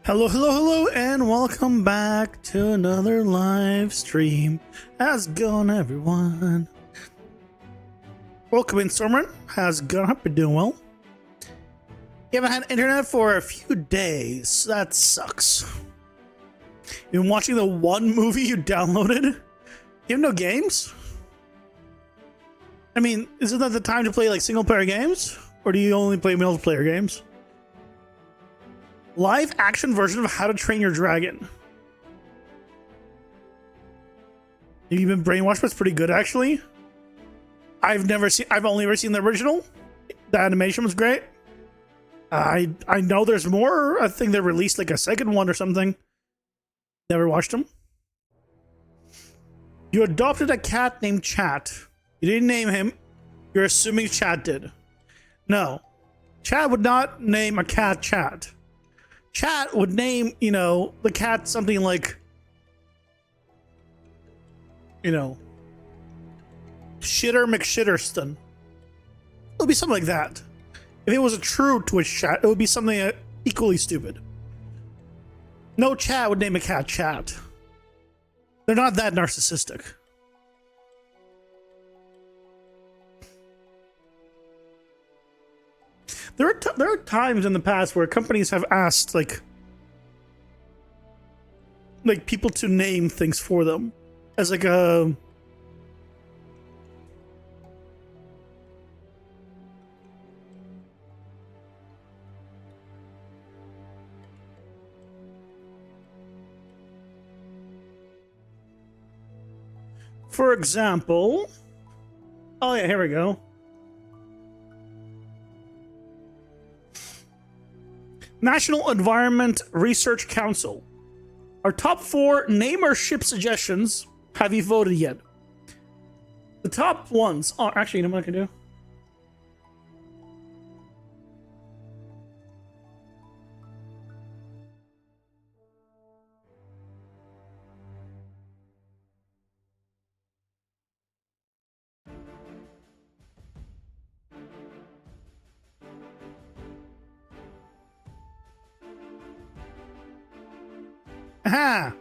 Hello, hello, hello, and welcome back to another live stream. How's it going, everyone? Welcome in, Stormer. How's it going? Hope you're doing well. You haven't had internet for a few days. That sucks. You've been watching the one movie you downloaded? You have no games? I mean, isn't that the time to play like single-player games? Or do you only play multiplayer games? Live action version of How to Train Your Dragon. You've been brainwashed, but it's pretty good actually. I've only ever seen the original. The animation was great. I know there's more. I think they released like a second one or something. Never watched them. You adopted a cat named Chat. You didn't name him. You're assuming Chat did. No. Chat would not name a cat Chat. Chat would name, the cat something like, Shitter McShitterston. It would be something like that. If it was a true Twitch chat, it would be something equally stupid. No chat would name a cat Chat. They're not that narcissistic. There are times in the past where companies have asked like people to name things for them as like a for example. Oh yeah, here we go. National Environment Research Council. Our top 4 name or ship suggestions. Have you voted yet? The top ones are actually, you know what I can do? Aha!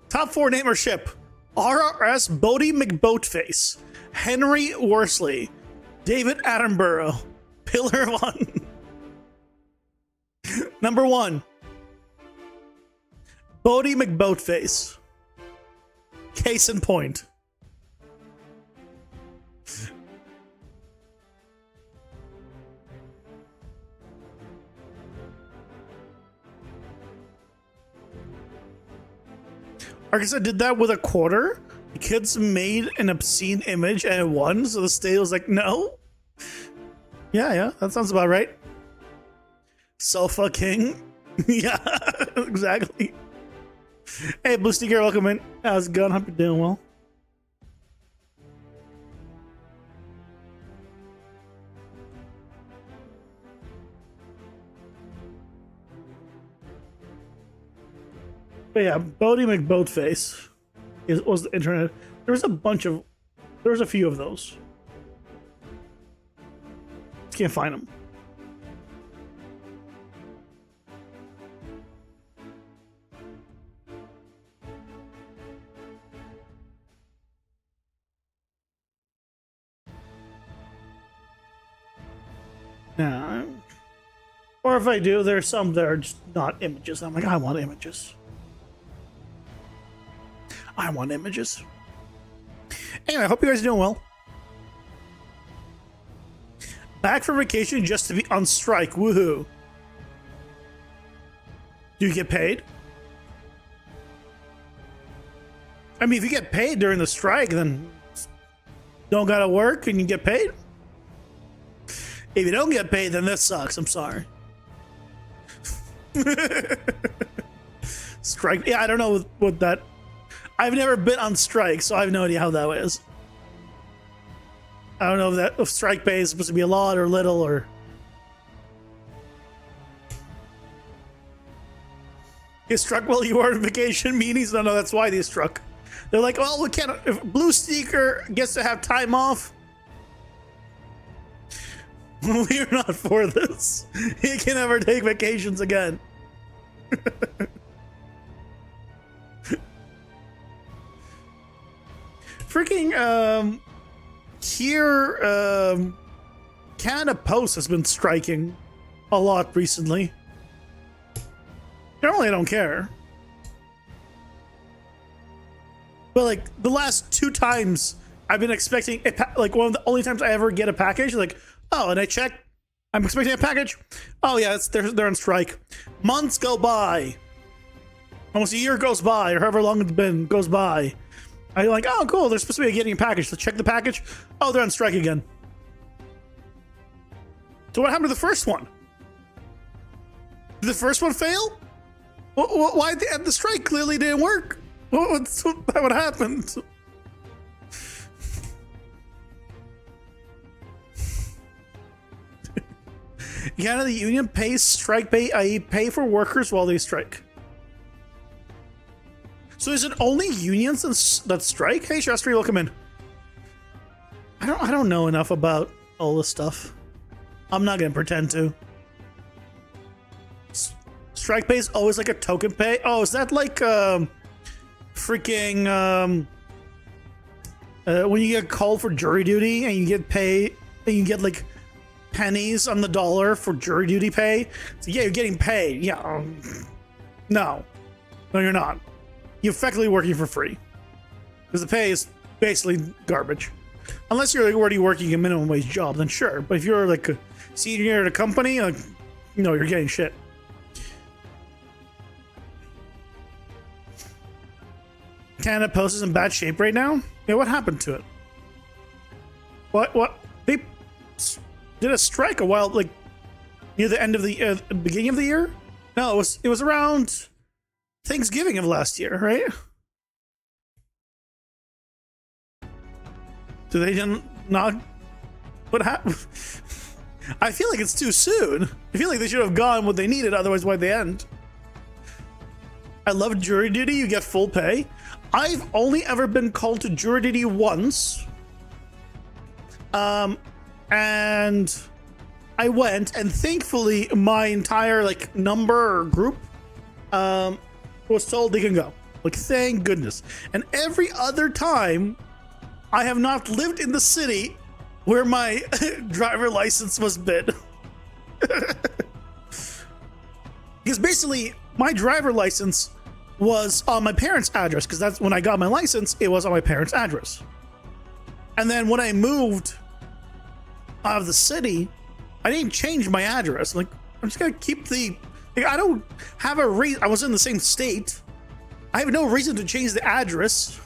Top 4 name or ship. RRS Bodie McBoatface, Henry Worsley, David Attenborough, Pillar 1. Number 1. Bodie McBoatface. Case in point. Arkansas did that with a quarter. The kids made an obscene image and it won, so the state was like, no. Yeah, that sounds about right. Sofa King. Yeah, exactly. Hey, Blue Sticker, welcome in. How's it going? Hope you're doing well. But yeah, Bodie McBoatface was the internet. There was a few of those. Just can't find them. Yeah. Or if I do, there's some that are just not images. I'm like, I want images. I want images. Anyway, I hope you guys are doing well. Back from vacation just to be on strike. Woohoo. Do you get paid? I mean, if you get paid during the strike, then don't gotta work and you get paid. If you don't get paid, then this sucks. I'm sorry. Strike. Yeah, I don't know what that... I've never been on strike, so I have no idea how that is. I don't know if strike pay is supposed to be a lot or little or... You struck while you were on vacation meetings? No, that's why they struck. They're like, well, we can't... If Blue Sticker gets to have time off, We're not for this. He can never take vacations again. Freaking, here, Canada Post has been striking a lot recently. Normally I don't care. But like the last 2 times I've been expecting like one of the only times I ever get a package, like, oh, and I check, I'm expecting a package. Oh yeah, they're on strike. Months go by. Almost a year goes by, or however long it's been goes by. I'm like, oh cool, they're supposed to be getting a package. So check the package. Oh, they're on strike again. So what happened to the first one? Did the first one fail? Why the strike clearly didn't work? What happened? Canada, the union pays strike pay, i.e. pay for workers while they strike. So is it only unions that strike? Hey Shastri, welcome in. I don't know enough about all this stuff. I'm not gonna pretend to. Strike pay is always like a token pay. Oh, is that like freaking when you get called for jury duty and you get paid and you get like pennies on the dollar for jury duty pay? So yeah, you're getting paid. Yeah. No, you're not. You're effectively working for free because the pay is basically garbage. Unless you're already working a minimum wage job, then sure. But if you're like a senior at a company, like, no, you're getting shit. Canada Post is in bad shape right now. Yeah, what happened to it? What? They did a strike a while, like near the end of the beginning of the year. No, it was around Thanksgiving of last year, right? Do they not? What happened? I feel like it's too soon. I feel like they should have gone what they needed, otherwise why'd they end? I love jury duty, you get full pay. I've only ever been called to jury duty once. And I went, and thankfully my entire like number or group was told they can go. Like, thank goodness. And every other time I have not lived in the city where my driver license was bid. Because basically my driver license was on my parents' address, because that's when I got my license, it was on my parents' address. And then when I moved out of the city, I didn't change my address. Like, I'm just gonna keep the, like, I don't have a reason. I was in the same state. I have no reason to change the address.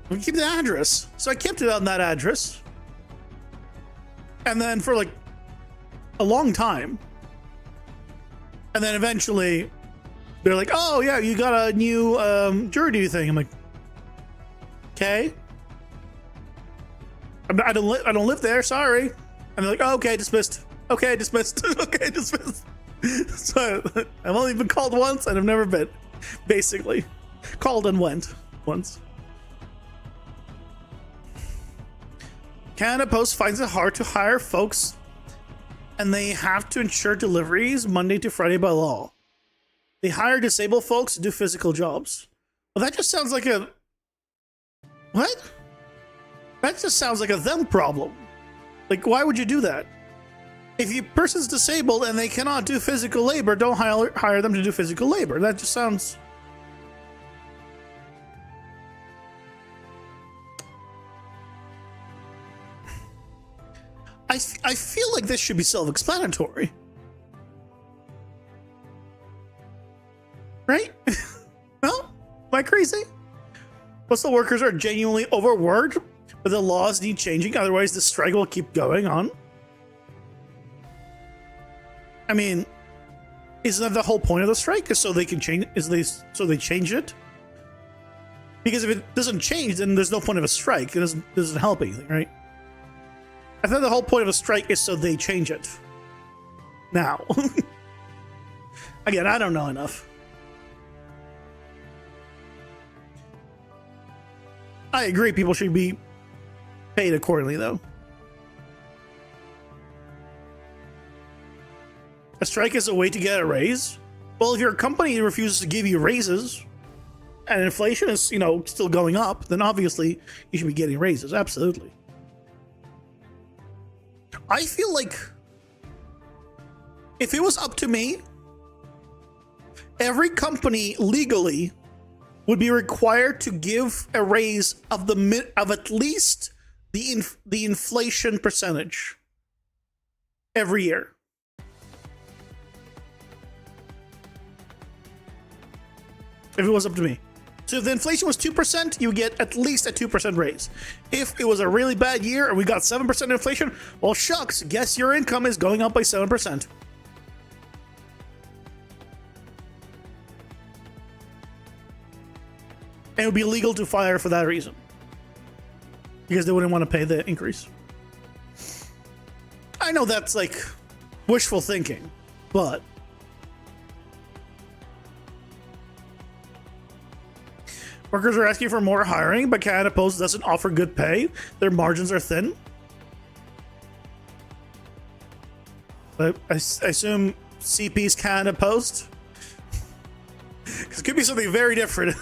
I'm gonna keep the address. So I kept it on that address. And then for like a long time. And then eventually they're like, oh yeah, you got a new jury duty thing. I'm like, okay. I don't live there, sorry. And they're like, oh, okay, dismissed. Okay, dismissed. Okay, dismissed. So I've only been called once and I've never been, basically. Called and went once. Canada Post finds it hard to hire folks, and they have to ensure deliveries Monday to Friday by law. They hire disabled folks to do physical jobs. Well, that just sounds like a... What? That just sounds like a them problem. Like, why would you do that? If your person's disabled and they cannot do physical labor, don't hire them to do physical labor. That just sounds... I feel like this should be self-explanatory. Right? No? Am I crazy? Postal workers are genuinely overworked, but the laws need changing, otherwise the strike will keep going on. I mean, isn't that the whole point of the strike? Is so they can change, so they change it? Because if it doesn't change, then there's no point of a strike. It doesn't help anything, right? I thought the whole point of a strike is so they change it. Now. Again, I don't know enough. I agree people should be paid accordingly, though. strike is a way to get a raise. Well, if your company refuses to give you raises and inflation is, still going up, then obviously you should be getting raises. Absolutely. I feel like if it was up to me, every company legally would be required to give a raise of at least the inflation percentage every year. If it was up to me. So if the inflation was 2%, you would get at least a 2% raise. If it was a really bad year and we got 7% inflation, well, shucks, guess your income is going up by 7%. And it would be legal to fire for that reason. Because they wouldn't want to pay the increase. I know that's like wishful thinking, but workers are asking for more hiring, but Canada Post doesn't offer good pay. Their margins are thin. But I assume CP's Canada Post. Because it could be something very different.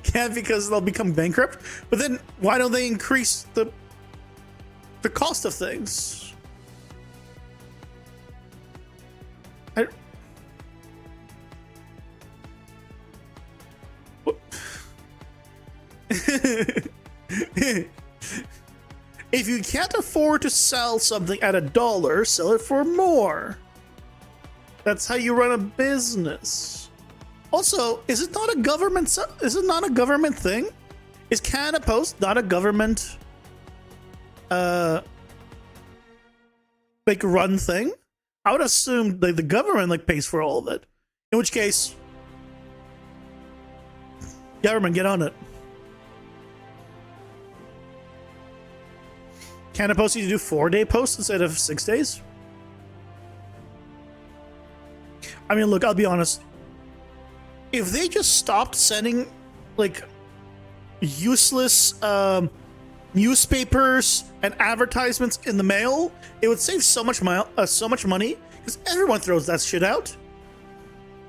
Can't, because they'll become bankrupt. But then why don't they increase the cost of things? If you can't afford to sell something at $1, sell it for more. That's how you run a business. Also, is it not a government thing? Is Canada Post not a government run thing? I would assume the government pays for all of it. In which case, government, get on it. Canada Post need to do 4-day posts instead of 6 days? I mean, look, I'll be honest. If they just stopped sending, useless newspapers and advertisements in the mail, it would save so much money, because everyone throws that shit out.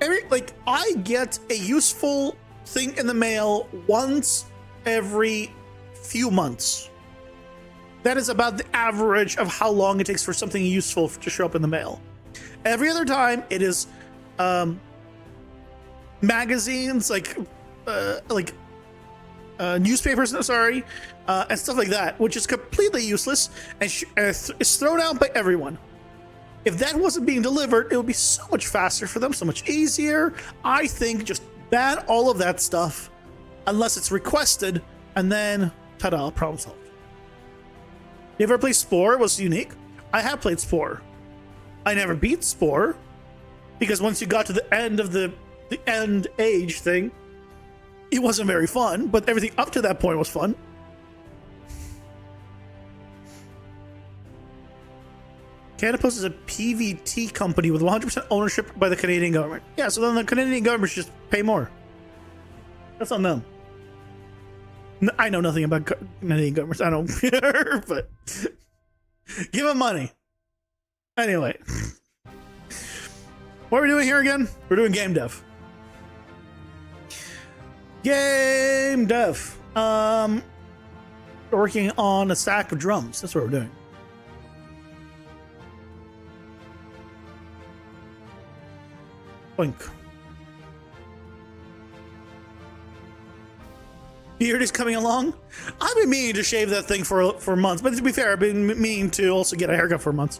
I get a useful thing in the mail once every few months. That is about the average of how long it takes for something useful to show up in the mail. Every other time, it is magazines, newspapers, and stuff like that, which is completely useless and is thrown out by everyone. If that wasn't being delivered, it would be so much faster for them, so much easier. I think just ban all of that stuff unless it's requested, and then ta-da, problem solved. You ever play Spore? It was unique. I have played Spore. I never beat Spore because once you got to the end of the end age thing, it wasn't very fun, but everything up to that point was fun. Canada Post is a PVT company with 100% ownership by the Canadian government. Yeah, so then the Canadian government should just pay more. That's on them. I know nothing about Canadian governments. I don't care, but give them money. Anyway, what are we doing here again? We're doing game dev. Game dev. We're working on a stack of drums. That's what we're doing. Boink. Beard is coming along. I've been meaning to shave that thing for months, but to be fair, I've been meaning to also get a haircut for months.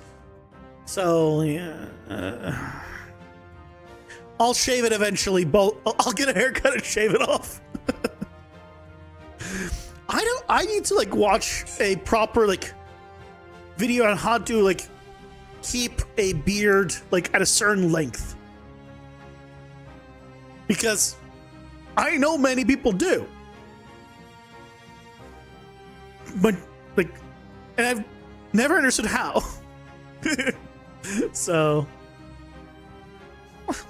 So yeah, I'll shave it eventually. I'll get a haircut and shave it off. I need to watch a proper video on how to keep a beard at a certain length, because I know many people do. But and I've never understood how. So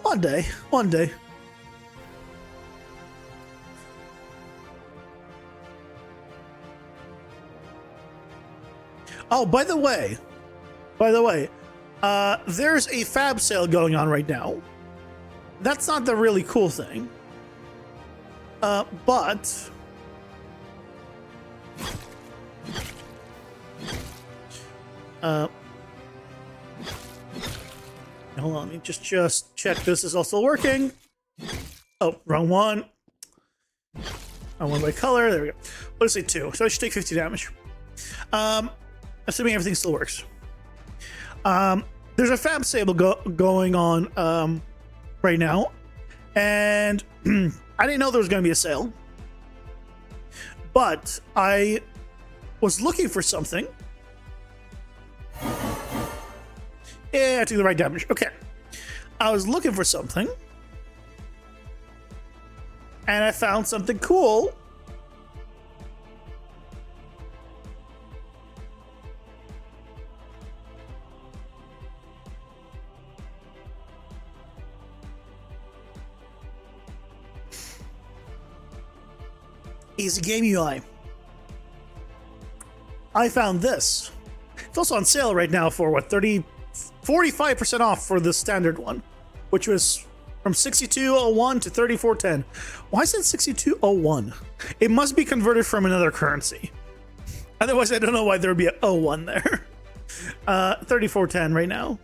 one day. Oh, by the way, There's a fab sale going on right now. That's not the really cool thing. But hold on, let me just check this is also working. Oh, wrong one. I went by color. There we go. Let's say 2. So I should take 50 damage. Assuming everything still works. There's a fab sale going on right now, and I didn't know there was going to be a sale, but I was looking for something. Yeah, I took the right damage. Okay. I was looking for something, and I found something cool. Easy game UI. I found this. It's also on sale right now for what, 45% off for the standard one, which was from 6201 to 3410. Why is it 6201? It must be converted from another currency. Otherwise, I don't know why there would be a 01 there. 3410 right now.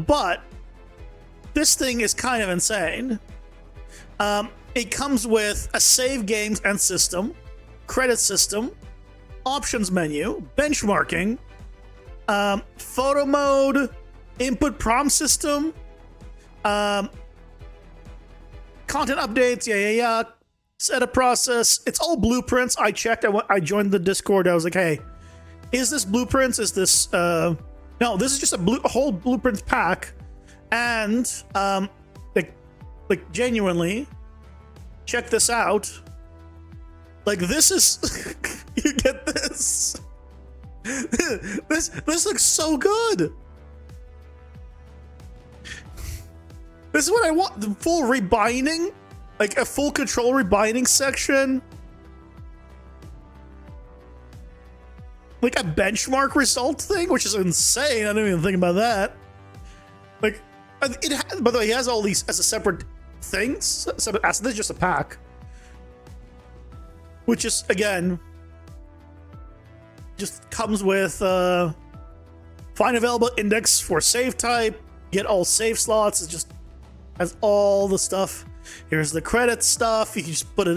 But this thing is kind of insane. It comes with a save games and system, credit system, options menu, benchmarking, photo mode, input prompt system, content updates, yeah. Setup process. It's all blueprints. I checked. I joined the Discord. I was like, hey, is this blueprints? Is this no? This is just a whole blueprints pack, and like genuinely, check this out. Like, this is you get this. This looks so good. This is what I want. The full rebinding, like a full control rebinding section, like a benchmark result thing, which is insane. I didn't even think about that. Like, it. By the way, he has all these as a separate things. This is just a pack, which is again just comes with find available index for save type, get all save slots. It just has all the stuff. Here's the credit stuff. You can just put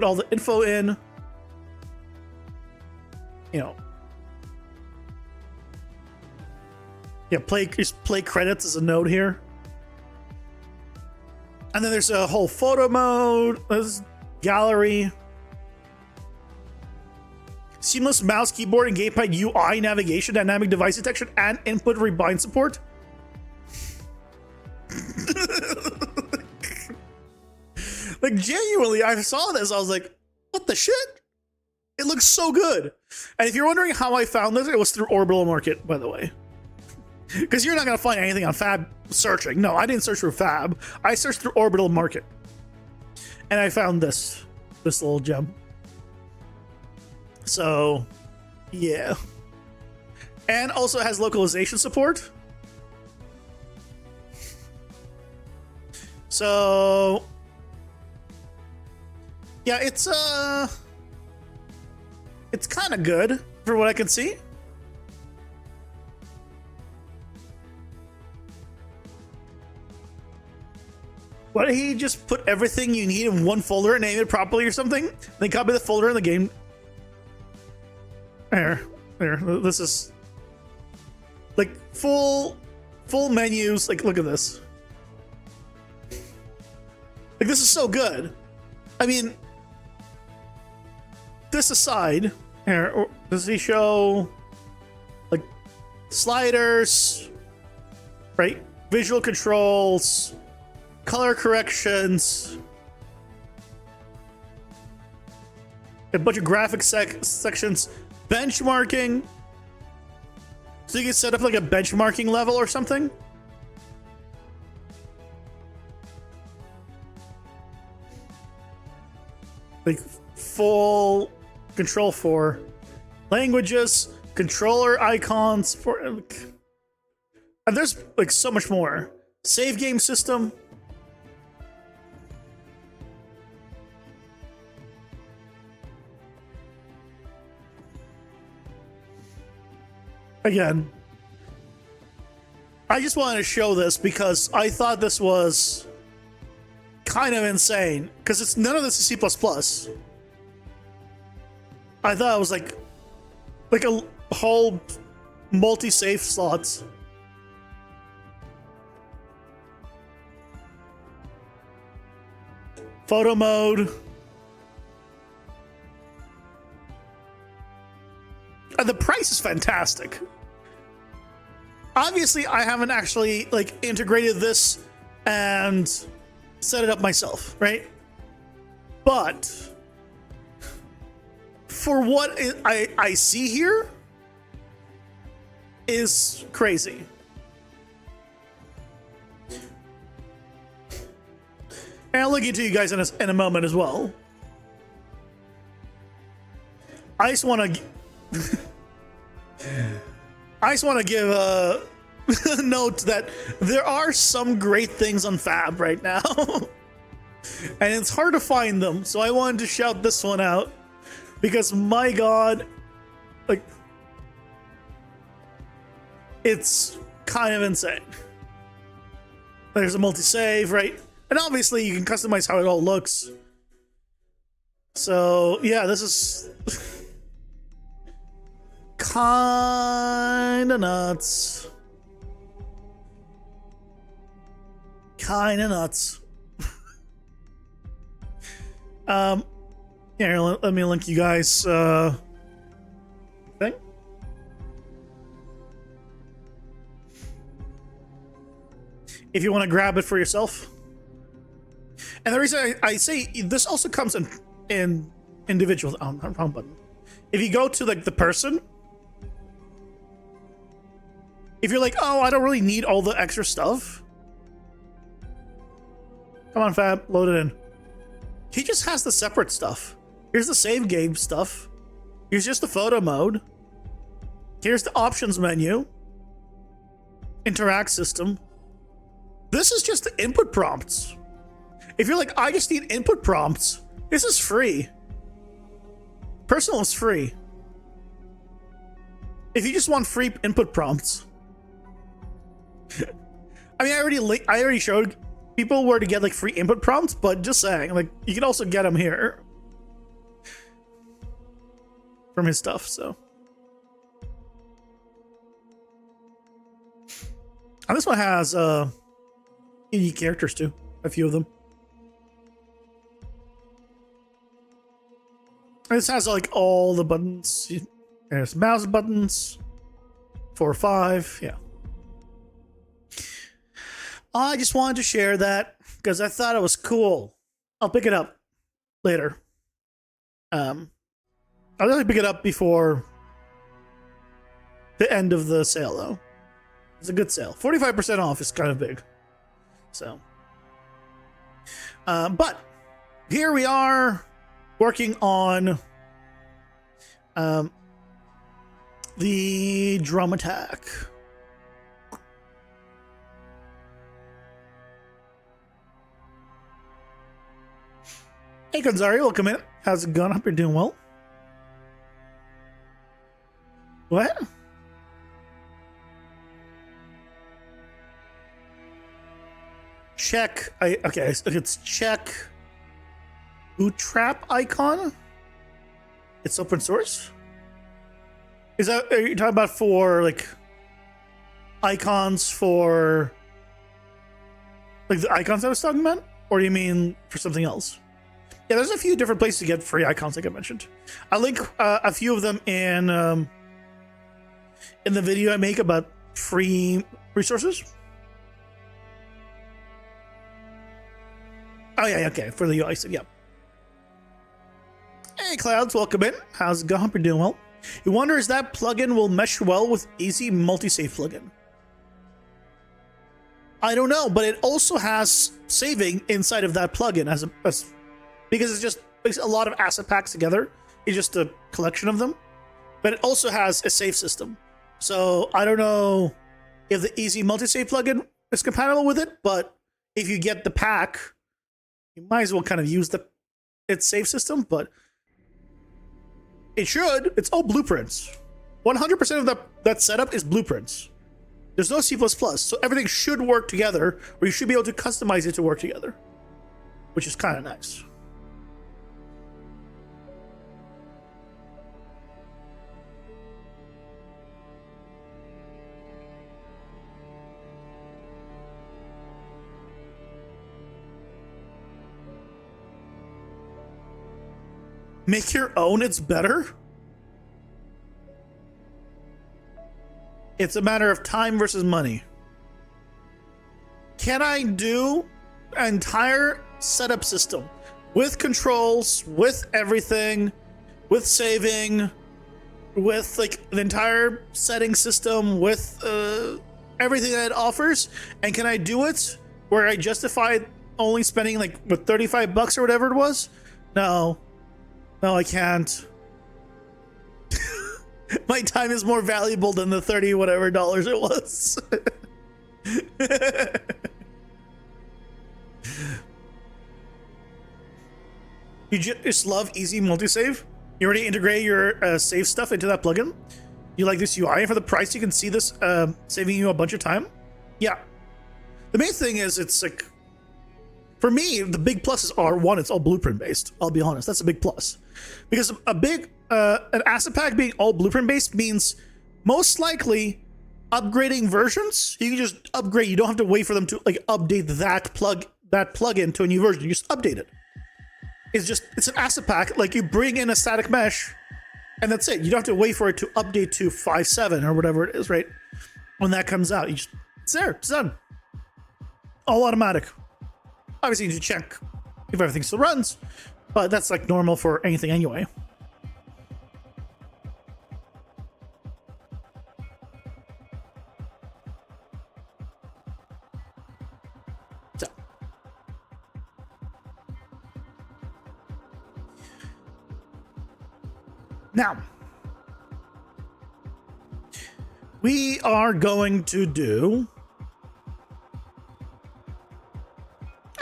all the info in. You know, yeah. Just play credits as a note here. And then there's a whole photo mode, there's gallery, seamless mouse, keyboard, and gamepad UI navigation, dynamic device detection, and input rebind support. Like, genuinely, I saw this, I was like, what the shit? It looks so good. And if you're wondering how I found this, it was through Orbital Market, by the way. Because you're not going to find anything on Fab searching. No, I didn't search for Fab. I searched through Orbital Market. And I found this little gem. So, yeah. And also has localization support. So, yeah, it's kind of good for what I can see. Why don't he just put everything you need in one folder and name it properly or something? Then copy the folder in the game. There. This is like full menus. Like, look at this. Like, this is so good. I mean, this aside, here, does he show like sliders, right? Visual controls, color corrections, a bunch of graphic sections, benchmarking. So you can set up like a benchmarking level or something. Like full control for languages, controller icons for And there's like so much more. Save game system. Again, I just wanted to show this because I thought this was kind of insane because it's none of this is C++. I thought it was like a whole multi-save slots. Photo mode. And the price is fantastic. Obviously, I haven't actually like integrated this and set it up myself, right? But for what I see here is crazy. And I'll link it to you guys in a moment as well. I just want to give a note that there are some great things on Fab right now. And it's hard to find them, so I wanted to shout this one out because my god, like, it's kind of insane. There's a multi-save, right? And obviously you can customize how it all looks. So yeah, this is kinda nuts. Kinda nuts. Here, let me link you guys thing. If you want to grab it for yourself. And the reason I say this also comes in individual. Oh, not wrong button. If you go to like the person, if you're like, oh, I don't really need all the extra stuff. Come on, Fab, load it in. He just has the separate stuff. Here's the save game stuff. Here's just the photo mode. Here's the options menu. Interact system. This is just the input prompts. If you're like, I just need input prompts, this is free. Personal is free. If you just want free input prompts. I mean, I already showed people where to get like free input prompts, but just saying, like, you can also get them here from his stuff, so. And this one has unique characters too, a few of them. And this has like all the buttons. There's mouse buttons. 4 or 5, yeah. I just wanted to share that because I thought it was cool. I'll pick it up later. I'll really pick it up before the end of the sale, though. It's a good sale. 45% off is kind of big. So, but here we are working on the drum attack. Hey, Gonzari, welcome in. How's it going? Hope you're doing well. What? Check. Okay, it's check. Bootstrap icon. It's open source. Is that? Are you talking about for like icons for like the icons I was talking about, or do you mean for something else? Yeah, there's a few different places to get free icons, like I mentioned. I'll link a few of them in the video I make about free resources. Oh yeah, okay, for the UI, so yeah. Hey Clouds, welcome in. How's it going? Hope you're doing well. You wonder, is that plugin will mesh well with Easy Multi-Save plugin? I don't know, but it also has saving inside of that plugin as because it's just a lot of asset packs together. It's just a collection of them, but it also has a save system. So I don't know if the easy multi-save plugin is compatible with it, but if you get the pack, you might as well kind of use its save system, but it should. It's all blueprints. 100% of that setup is blueprints. There's no C++, so everything should work together, or you should be able to customize it to work together, which is kind of nice. Make your own, it's better? It's a matter of time versus money. Can I do an entire setup system with controls, with everything, with saving, with like an entire setting system, with everything that it offers? And can I do it where I justified only spending like what, $35 or whatever it was? No. No, I can't. My time is more valuable than the 30 whatever dollars it was. You just love easy multi-save? You already integrate your save stuff into that plugin? You like this UI, and for the price you can see this saving you a bunch of time? Yeah. The main thing is it's like, for me, the big pluses are, one, it's all blueprint based. I'll be honest, that's a big plus. Because an asset pack being all blueprint based means most likely upgrading versions, you can just upgrade. You don't have to wait for them to like update that plugin to a new version. You just update it. It's an asset pack. Like you bring in a static mesh and that's it. You don't have to wait for it to update to 5.7 or whatever it is, right? When that comes out, it's there, it's done. All automatic. Obviously, you need to check if everything still runs, but that's like normal for anything anyway. So, now we are going to do.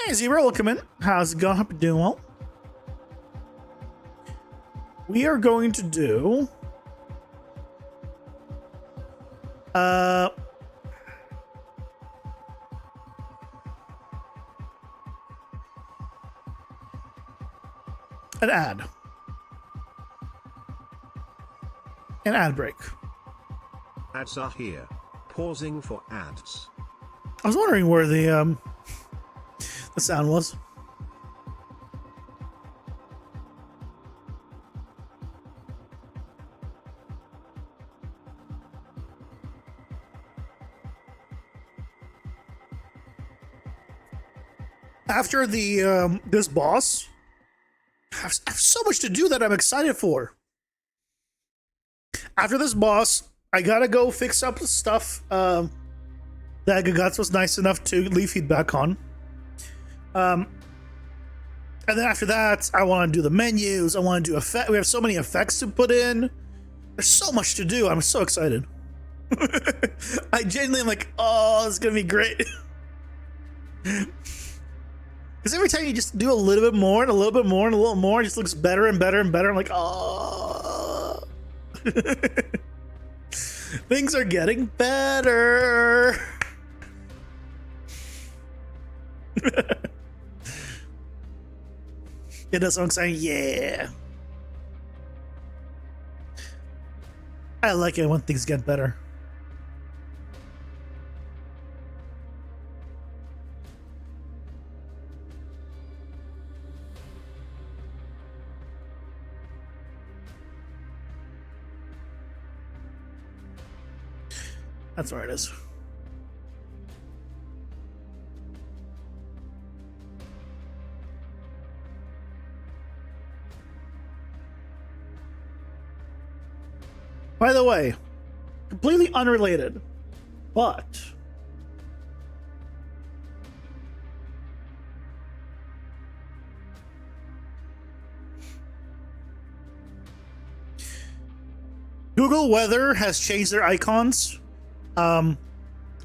Hey, Zero, welcome in. How's it going? Hope you're doing well. We are going to do an ad break. Ads are here. Pausing for ads. I was wondering where the sound was. After the this boss, I have so much to do that I'm excited for. After this boss, I gotta go fix up the stuff that Gagats was nice enough to leave feedback on. And then after that, I want to do the menus. I want to do effect. We have so many effects to put in. There's so much to do. I'm so excited. I genuinely am like, oh, it's gonna be great. Because every time you just do a little bit more and a little bit more and a little more, it just looks better and better and better. I'm like, oh. Things are getting better. Yeah, that's what I'm saying. Yeah. I like it when things get better. That's where it is. By the way, completely unrelated, but Google Weather has changed their icons.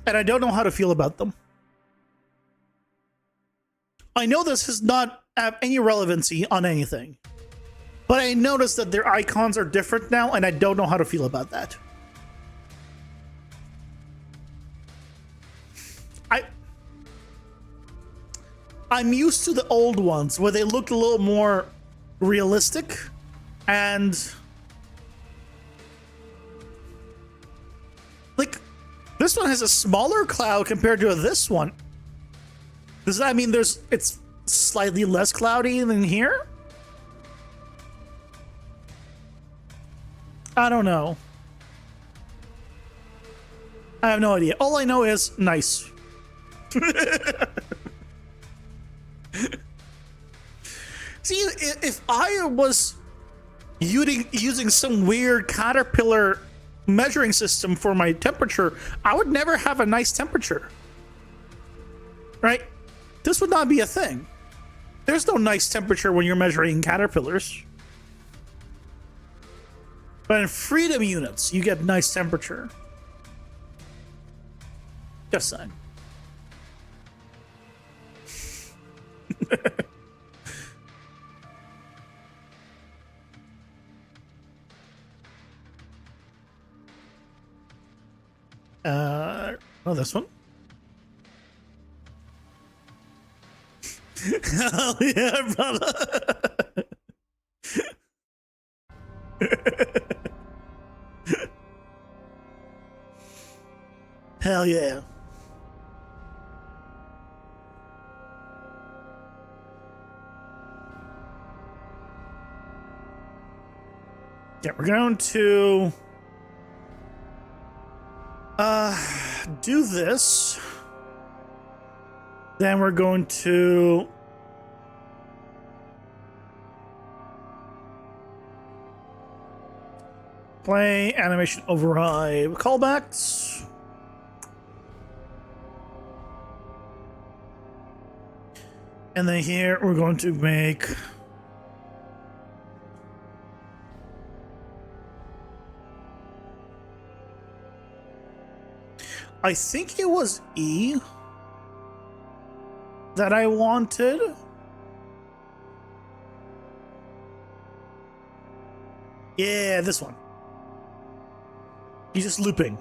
and I don't know how to feel about them. I know this does not have any relevancy on anything, but I noticed that their icons are different now, and I don't know how to feel about that. I'm used to the old ones where they looked a little more realistic, and like this one has a smaller cloud compared to this one. Does that mean it's slightly less cloudy than here? I don't know. I have no idea. All I know is nice. See, if I was using some weird caterpillar measuring system for my temperature, I would never have a nice temperature. Right? This would not be a thing. There's no nice temperature when you're measuring caterpillars. But in freedom units, you get nice temperature. Just saying. Oh, this one. Hell yeah, brother. Hell yeah. Yeah, we're going to do this. Then we're going to play animation override callbacks. And then here we're going to make I think it was E that I wanted. Yeah, this one. He's just looping.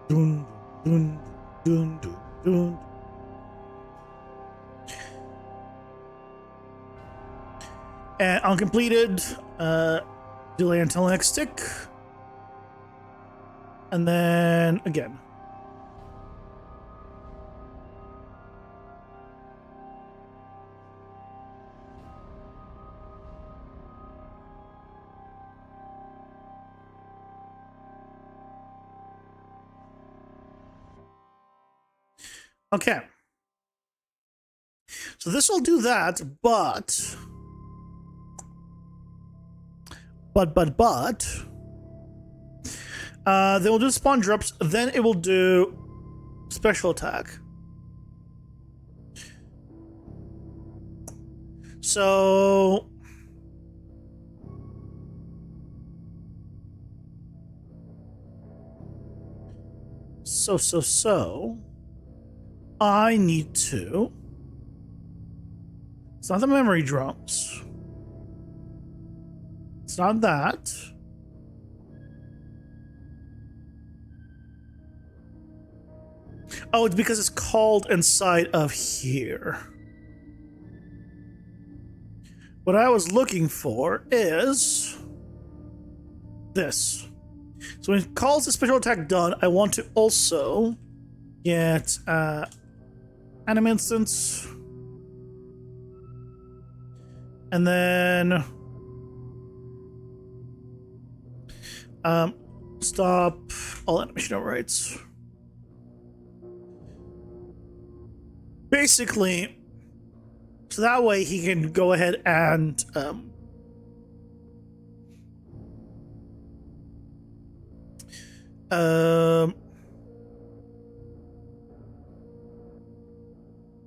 Dun, dun, dun, dun, dun. And uncompleted, delay until next tick. And then again. Okay. So this will do that, but they will do spawn drops, then it will do special attack. So I need to. It's not the memory drops. It's not that. Oh, it's because it's called inside of here. What I was looking for is this. So when it calls the special attack done, I want to also get anim instance. And then stop all animation overrides. Basically, so that way he can go ahead and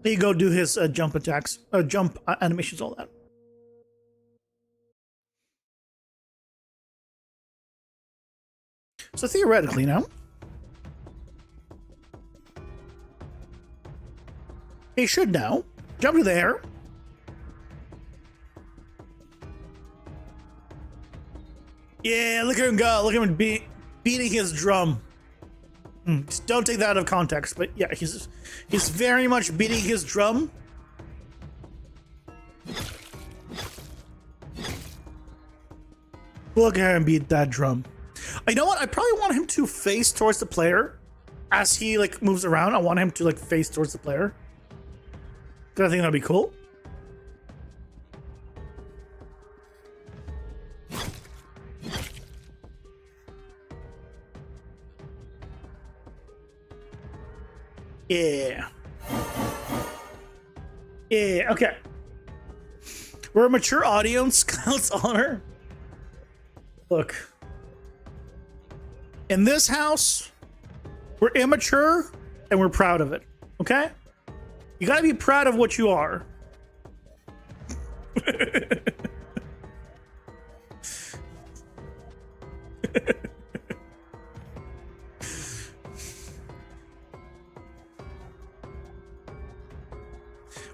he go do his jump attacks, jump animations, all that. So theoretically now, He should now. Jump to there. Yeah, look at him go. Look at him beating his drum. Just don't take that out of context, but yeah, he's very much beating his drum. Look at him beat that drum. You know what? I probably want him to face towards the player as he like moves around. I want him to like face towards the player. Cause I think that'd be cool. Yeah. Yeah, okay. We're a mature audience, Kyle's honor. Look. In this house, we're immature and we're proud of it, okay? You gotta be proud of what you are.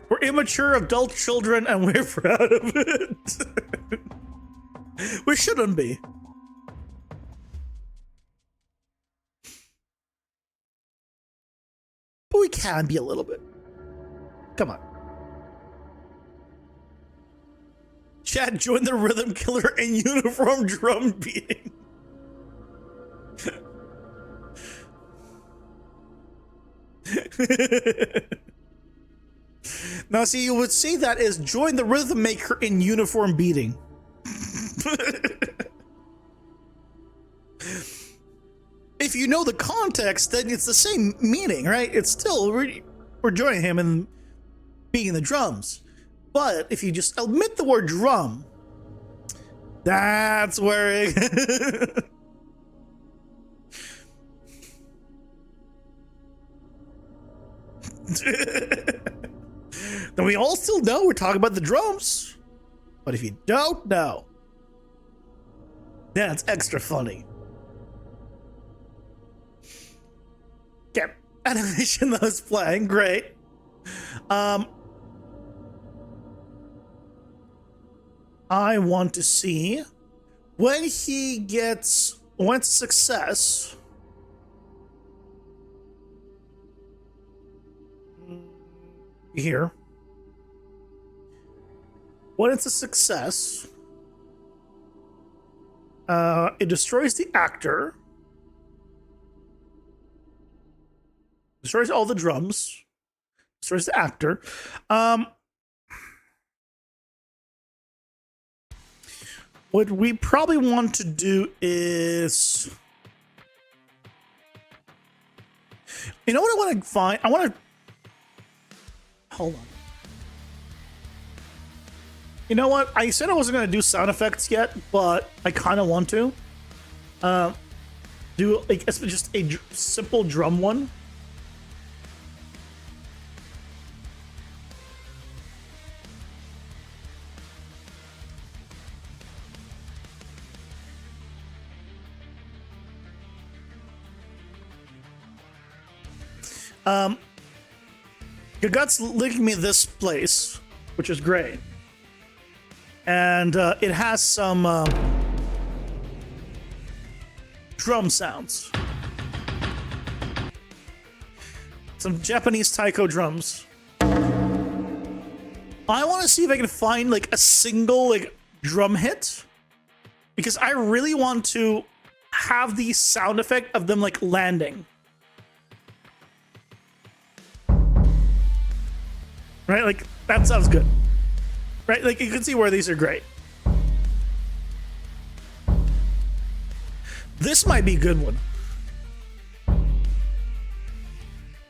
We're immature adult children and we're proud of it. We shouldn't be. But we can be a little bit. Come on. Chad, join the rhythm killer in uniform drum beating. Now, see, you would see that as join the rhythm maker in uniform beating. If you know the context, then it's the same meaning, right? It's still, we're joining him in beating the drums. But if you just omit the word drum, that's where it... Then we all still know we're talking about the drums. But if you don't know, then it's extra funny. Okay, animation that was playing, great. I want to see when he gets success. Here. When it's a success, it destroys the actor, destroys all the drums, destroys the actor. What we probably want to do is, you know what I want to find? I want to, hold on. You know what? I said I wasn't going to do sound effects yet, but I kind of want to. Do like just a simple drum one. Gagut's linking me this place, which is great. And it has some drum sounds. Some Japanese taiko drums. I want to see if I can find like a single like drum hit, because I really want to have the sound effect of them like landing. Right? Like that sounds good. Right? Like you can see where these are great. This might be a good one.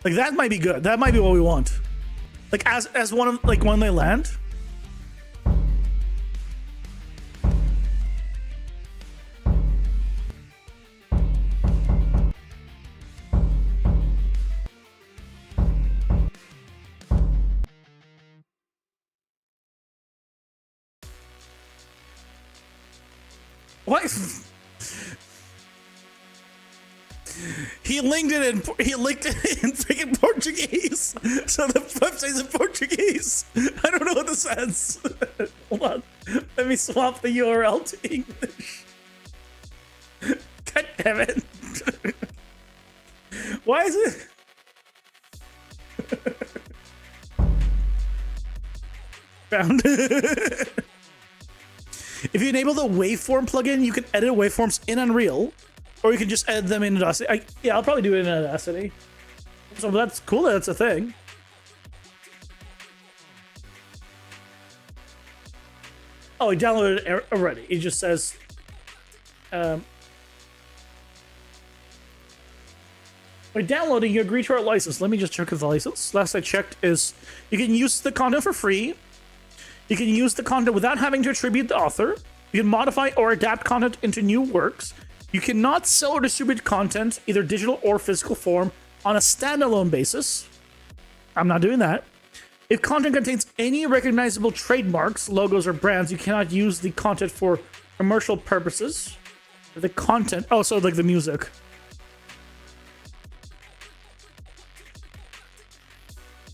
Like that might be good. That might be what we want. Like as one of like when they land. What? He linked it in freaking Portuguese. So the website's in Portuguese. I don't know what this says. Hold on. Let me swap the URL to English. God damn it. Why is it? Found. If you enable the waveform plugin, you can edit waveforms in Unreal, or you can just edit them in Audacity. Yeah, I'll probably do it in Audacity. So that's cool. That's a thing. Oh, he downloaded it already. It just says, by downloading, you agree to our license. Let me just check the license. Last I checked is you can use the content for free. You can use the content without having to attribute the author. You can modify or adapt content into new works. You cannot sell or distribute content, either digital or physical form, on a standalone basis. I'm not doing that. If content contains any recognizable trademarks, logos, or brands, you cannot use the content for commercial purposes. The content, oh, so like the music.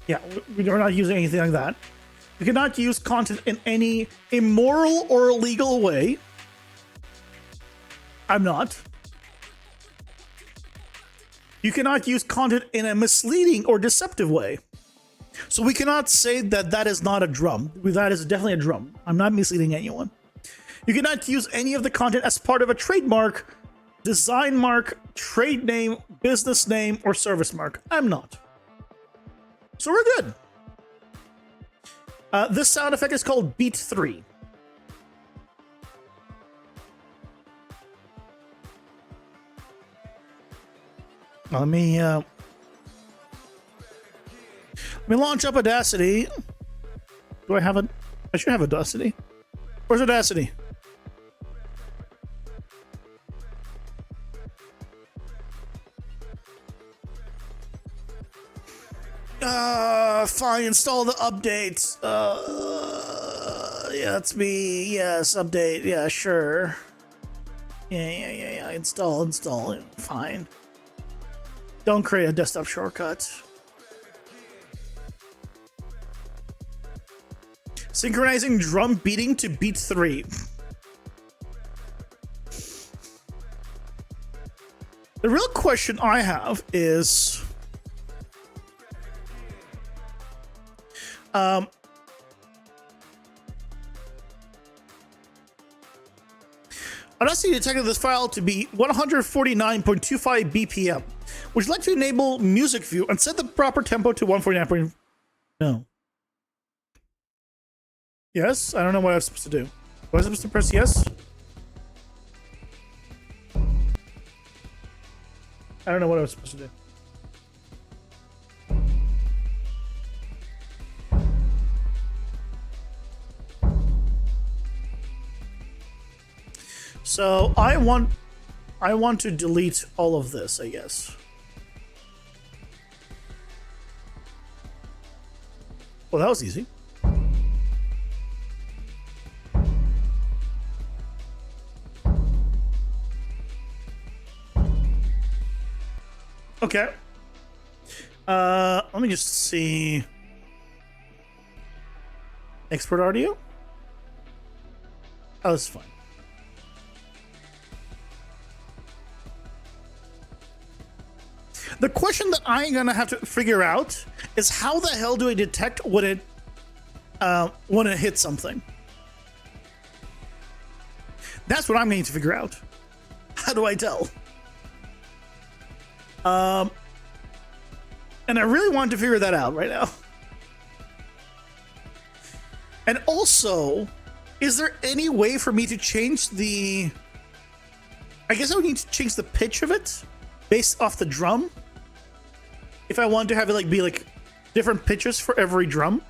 Yeah, we're not using anything like that. You cannot use content in any immoral or illegal way. I'm not. You cannot use content in a misleading or deceptive way. So we cannot say that that is not a drum. That is definitely a drum. I'm not misleading anyone. You cannot use any of the content as part of a trademark, design mark, trade name, business name, or service mark. I'm not. So we're good. This sound effect is called Beat 3. Let me launch up Audacity. Do I have it? I should have Audacity. Where's Audacity? Fine, install the updates. Yeah, that's me. Yes, update. Yeah, sure. Yeah. Install. Fine. Don't create a desktop shortcut. Synchronizing drum beating to Beat 3. The real question I have is... Audacity detected this file to be 149.25 BPM. Would you like to enable music view and set the proper tempo to 149. No. Yes? I don't know what I was supposed to do. Was I supposed to press yes? I don't know what I was supposed to do. So I want to delete all of this, I guess. Well, that was easy. Okay. Let me just see. Export audio? Oh, this is fine. The question that I'm gonna have to figure out is how the hell do I detect when it hits something? That's what I'm going to figure out. How do I tell? And I really want to figure that out right now. And also, is there any way for me to change the... I guess I would need to change the pitch of it based off the drum. If I want to have it like be like different pitches for every drum.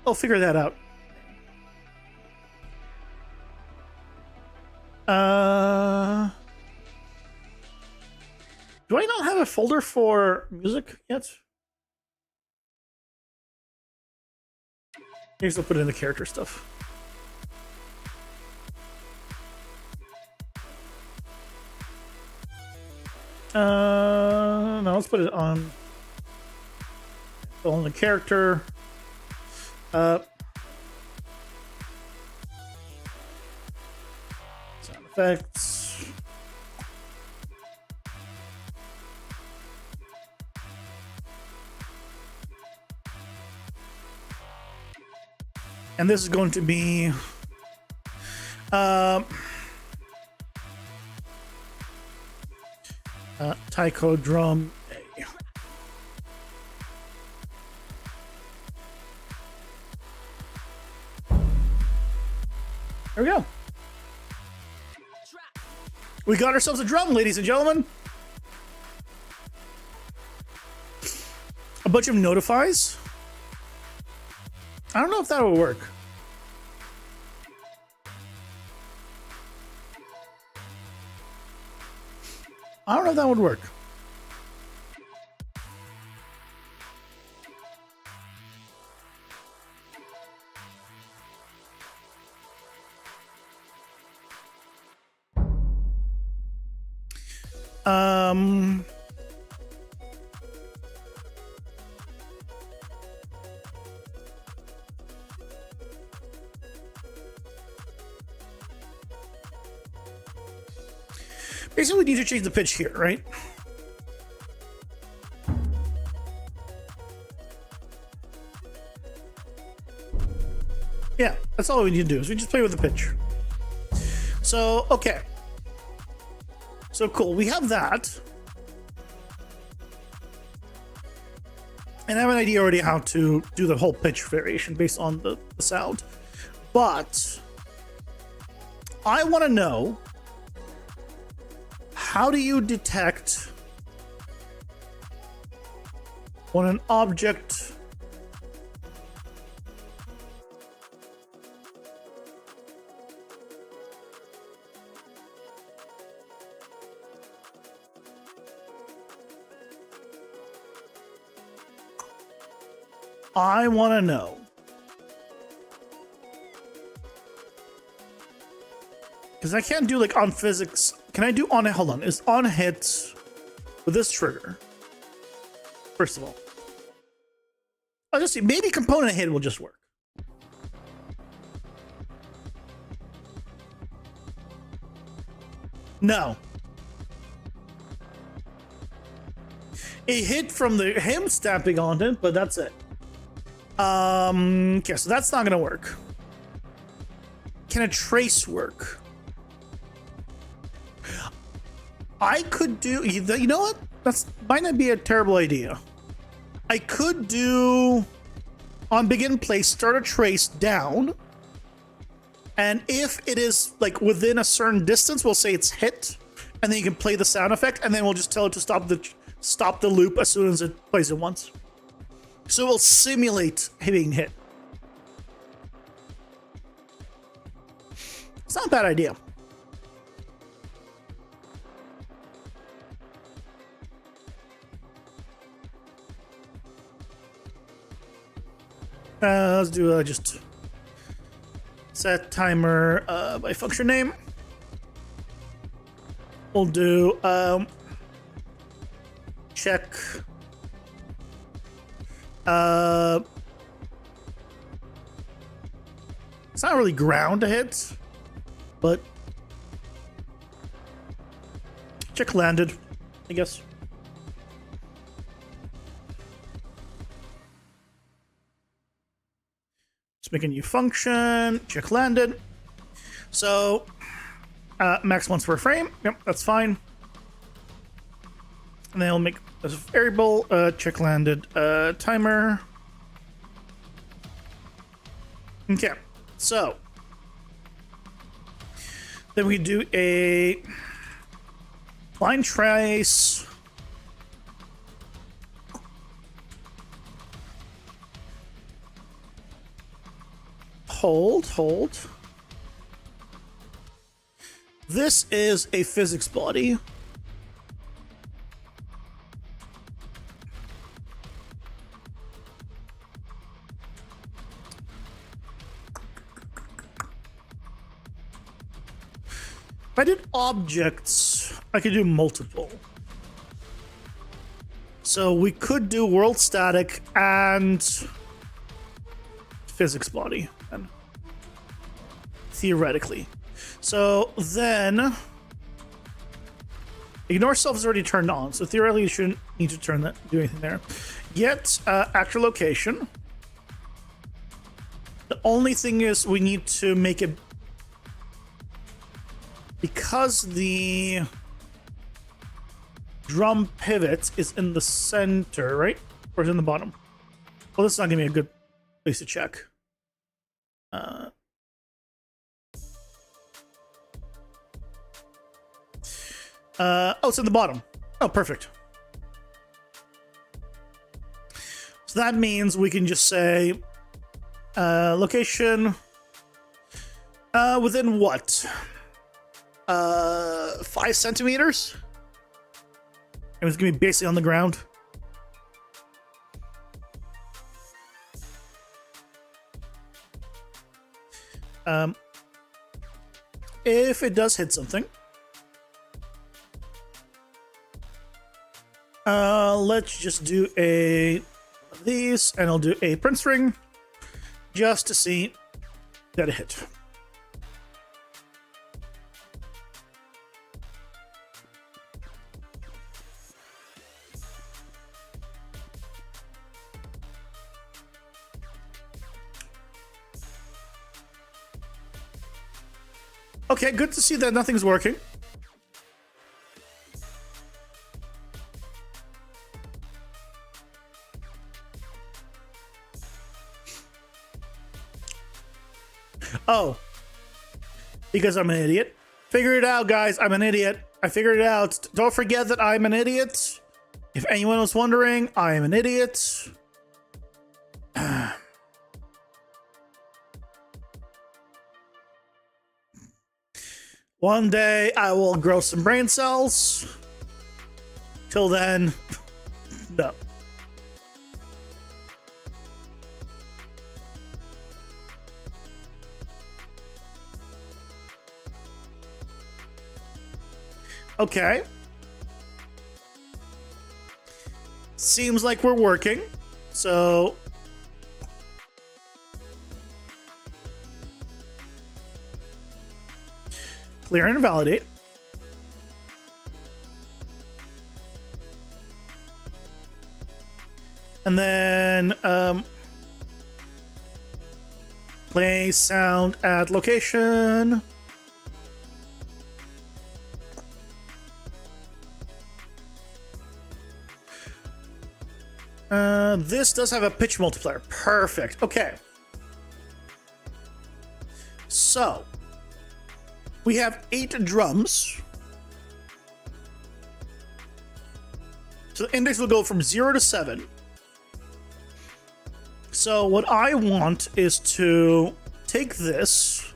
I'll figure that out. Do I not have a folder for music yet? Here's, I'll put in the character stuff. No, let's put it on the character. Sound effects. And this is going to be taiko drum. There we go. We got ourselves a drum, ladies and gentlemen. A bunch of notifies. I don't know if that will work. I don't know if that would work. Basically, we need to change the pitch here, right? Yeah, that's all we need to do is we just play with the pitch. So, okay. So cool, we have that. And I have an idea already how to do the whole pitch variation based on the sound. But I want to know, how do you detect when an object I want to know. Because I can't do like on physics. Can I do on it? Hold on. Is on hit with this trigger? First of all, I'll just see. Maybe component hit will just work. No. It hit from him stamping on it, but that's it. Okay, so that's not gonna work. Can a trace work? I could do, you know what? That's might not be a terrible idea. I could do on begin play, start a trace down. And if it is like within a certain distance, we'll say it's hit. And then you can play the sound effect, and then we'll just tell it to stop the loop as soon as it plays it once. So we'll simulate being hit. It's not a bad idea. Let's do just set timer by function name. We'll do check it's not really ground to hit, but check landed, I guess. Let's make a new function, check landed. So max once per frame. Yep, that's fine. And then I'll make a variable check landed timer. Okay, so then we do a line trace. Hold. This is a physics body. If I did objects, I could do multiple. So we could do world static and physics body, and theoretically. So then ignore self is already turned on, so theoretically you shouldn't need to do anything there. Yet actor location. The only thing is we need to make it, because the drum pivot is in the center, right? Or is it in the bottom? Well, this is not gonna be a good place to check. Oh, it's in the bottom. Oh, perfect. So that means we can just say location within what? 5 centimeters? And it's gonna be basically on the ground. If it does hit something, let's just do a these, and I'll do a print string just to see that it hit. Okay, good to see that nothing's working. Oh, because I'm an idiot. Figure it out, guys. I'm an idiot. I figured it out. Don't forget that I'm an idiot. If anyone was wondering, I am an idiot. One day I will grow some brain cells. Till then, no. Okay. Seems like we're working. So clear and validate. And then play sound at location. This does have a pitch multiplier. Perfect. Okay. So we have 8 drums. So the index will go from 0 to 7. So what I want is to take this,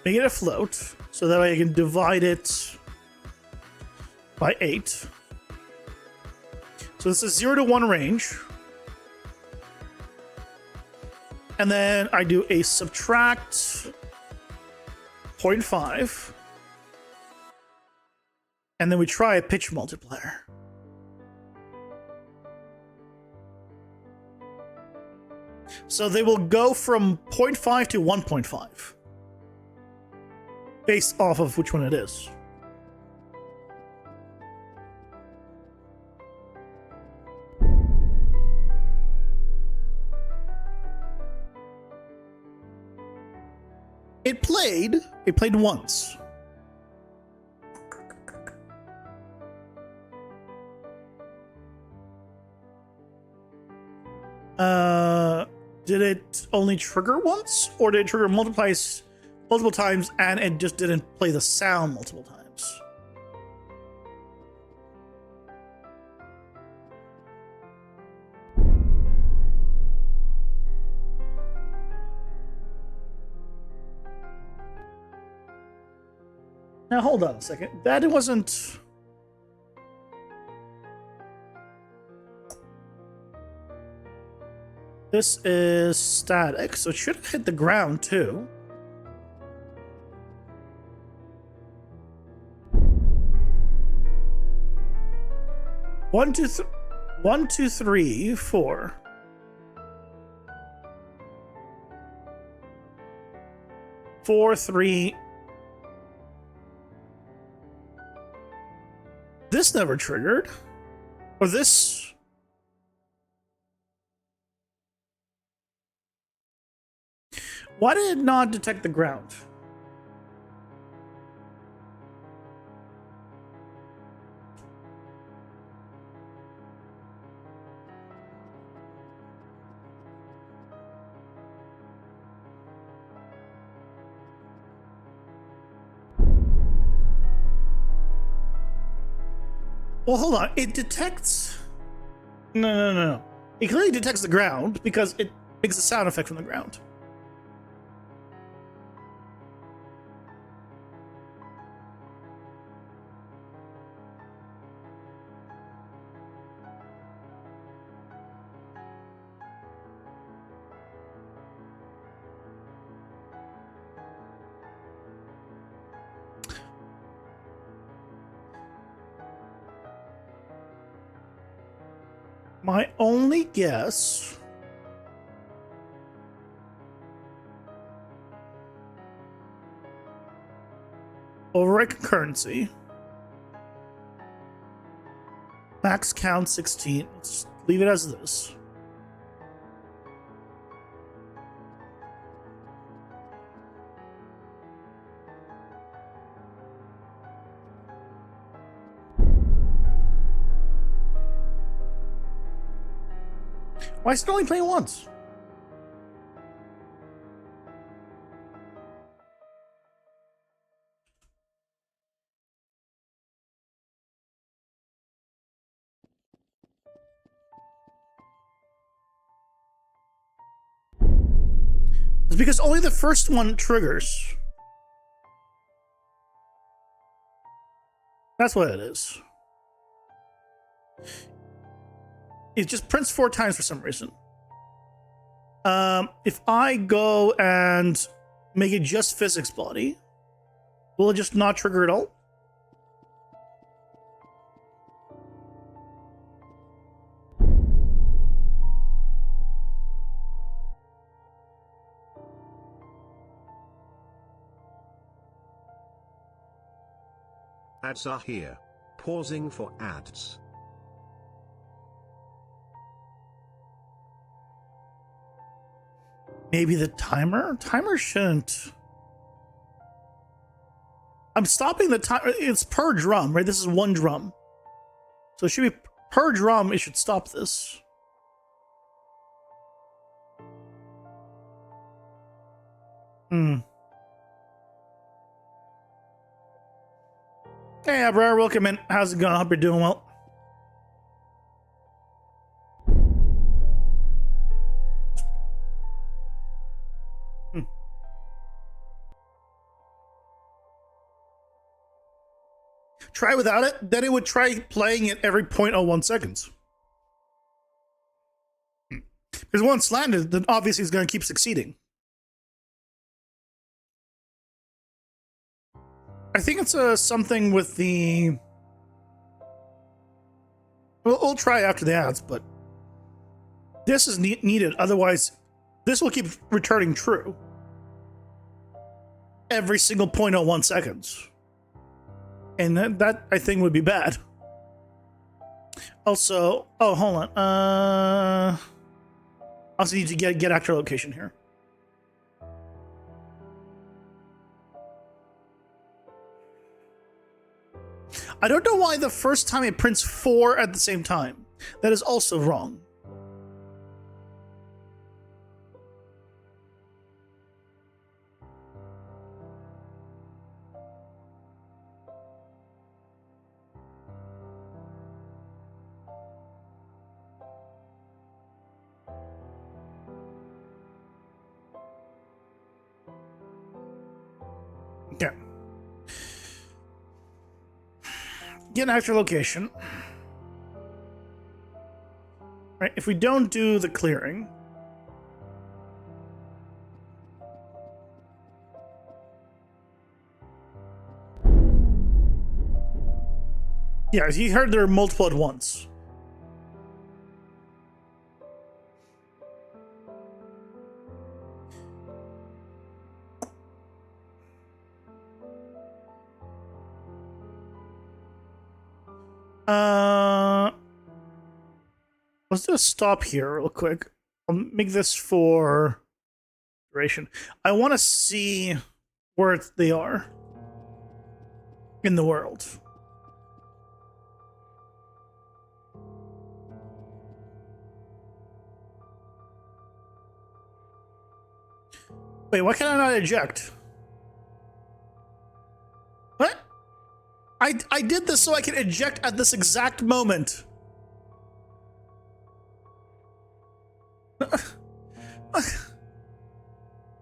make it a float, so that way I can divide it by 8. So this is 0 to 1 range. And then I do a subtract 0.5. And then we try a pitch multiplier. So they will go from 0.5 to 1.5. Based off of which one it is. It played once. Did it only trigger once, or did it trigger multiple times and it just didn't play the sound multiple times? Now hold on a second. That wasn't... This is static, so it should have hit the ground too. 1, 2, 1, 2, 3, 4. Four, 3. This never triggered. Or this. Why did it not detect the ground? Well, hold on. It detects... No. It clearly detects the ground because it makes a sound effect from the ground. My only guess... Override concurrency. Max count 16. Let's leave it as this. Why is it only playing once? It's because only the first one triggers. That's what it is. It just prints 4 times for some reason. If I go and make it just physics body, will it just not trigger at all? Ads are here. Pausing for ads. Maybe the timer? Timer shouldn't. I'm stopping the timer. It's per drum, right? This is 1 drum. So it should be per drum. It should stop this. Hey, Abrar, welcome in. How's it going? Hope you're doing well. Try without it, then it would try playing it every 0.01 seconds. Because once landed, then obviously it's going to keep succeeding. I think it's something with the... We'll try after the ads, but this is needed. Otherwise, this will keep returning true every single 0.01 seconds. And that I think would be bad. Also, oh, hold on. I also need to get actor location here. I don't know why the first time it prints 4 at the same time. That is also wrong. Okay. Get an actor location. Right, if we don't do the clearing. Yeah, as you heard, there are multiple at once. Let's do a stop here real quick. I'll make this for duration. I want to see where they are in the world. Wait, why can I not eject? What? I did this so I can eject at this exact moment. Let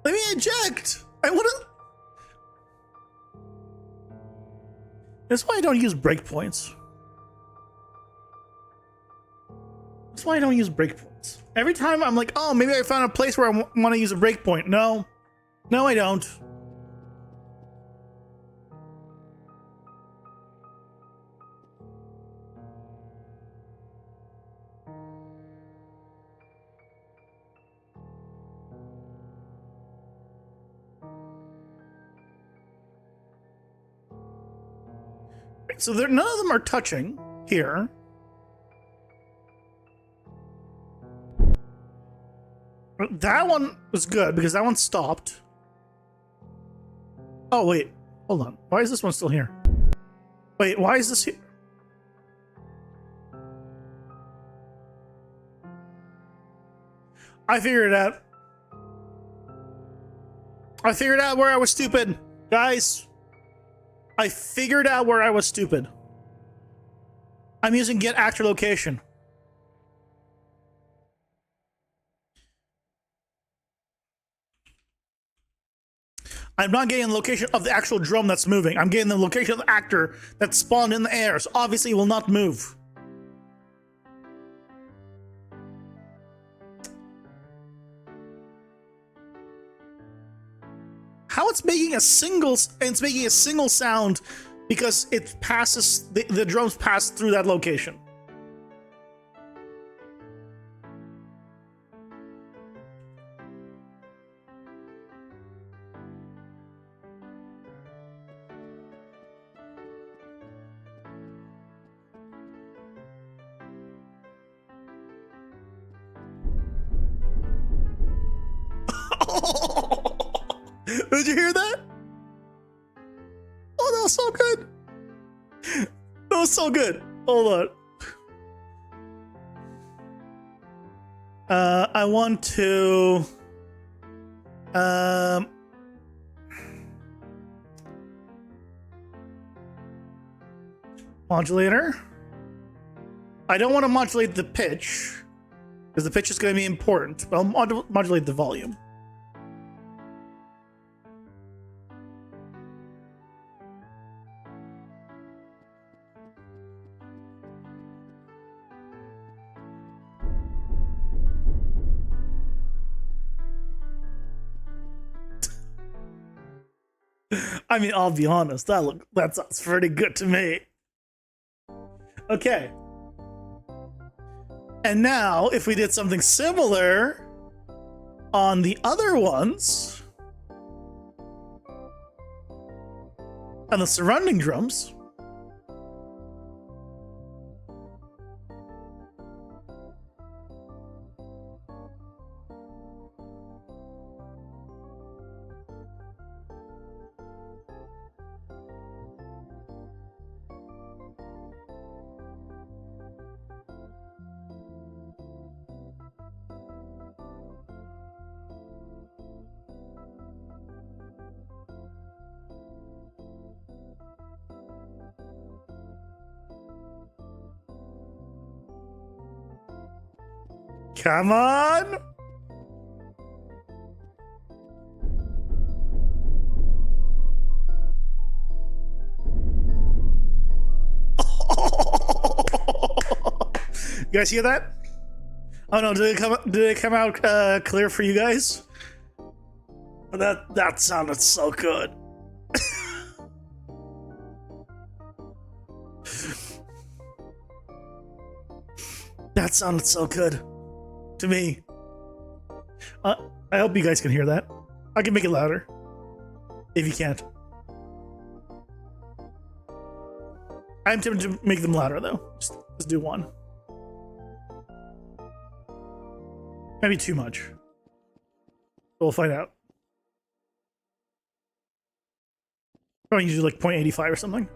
me eject. I want to. That's why I don't use breakpoints. That's why I don't use breakpoints. Every time I'm like, oh, maybe I found a place where I want to use a breakpoint. No, I don't. So none of them are touching here. That one was good because that one stopped. Oh, wait. Hold on. Why is this one still here? Wait, why is this here? I figured it out. I figured out where I was stupid. Guys. I figured out where I was stupid. I'm using get actor location. I'm not getting the location of the actual drum that's moving. I'm getting the location of the actor that spawned in the air, so obviously it will not move. How it's making a single sound because it passes the drums pass through that location. Did you hear that? Oh, that was so good. That was so good. Hold on. I want to modulator. I don't want to modulate the pitch because the pitch is going to be important, but I'll modulate the volume. I mean, I'll be honest, that sounds pretty good to me. Okay. And now, if we did something similar on the other ones, and the surrounding drums, come on! You guys hear that? Oh no, did it come out clear for you guys? That sounded so good. That sounded so good to me. I hope you guys can hear that. I can make it louder if you can't. I'm tempted to make them louder though. Just do one. Maybe too much. We'll find out. Probably usually like 0.85 or something.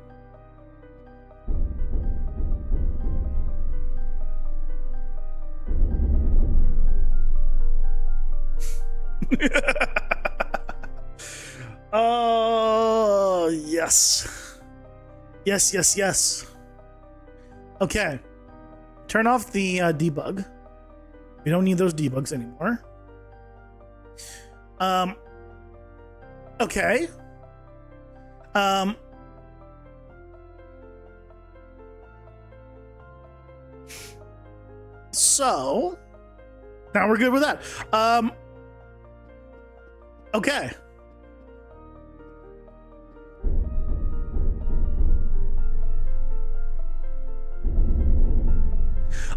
Oh, yes. Yes, yes, yes. Okay. Turn off the debug. We don't need those debugs anymore. Okay. So now we're good with that. Okay.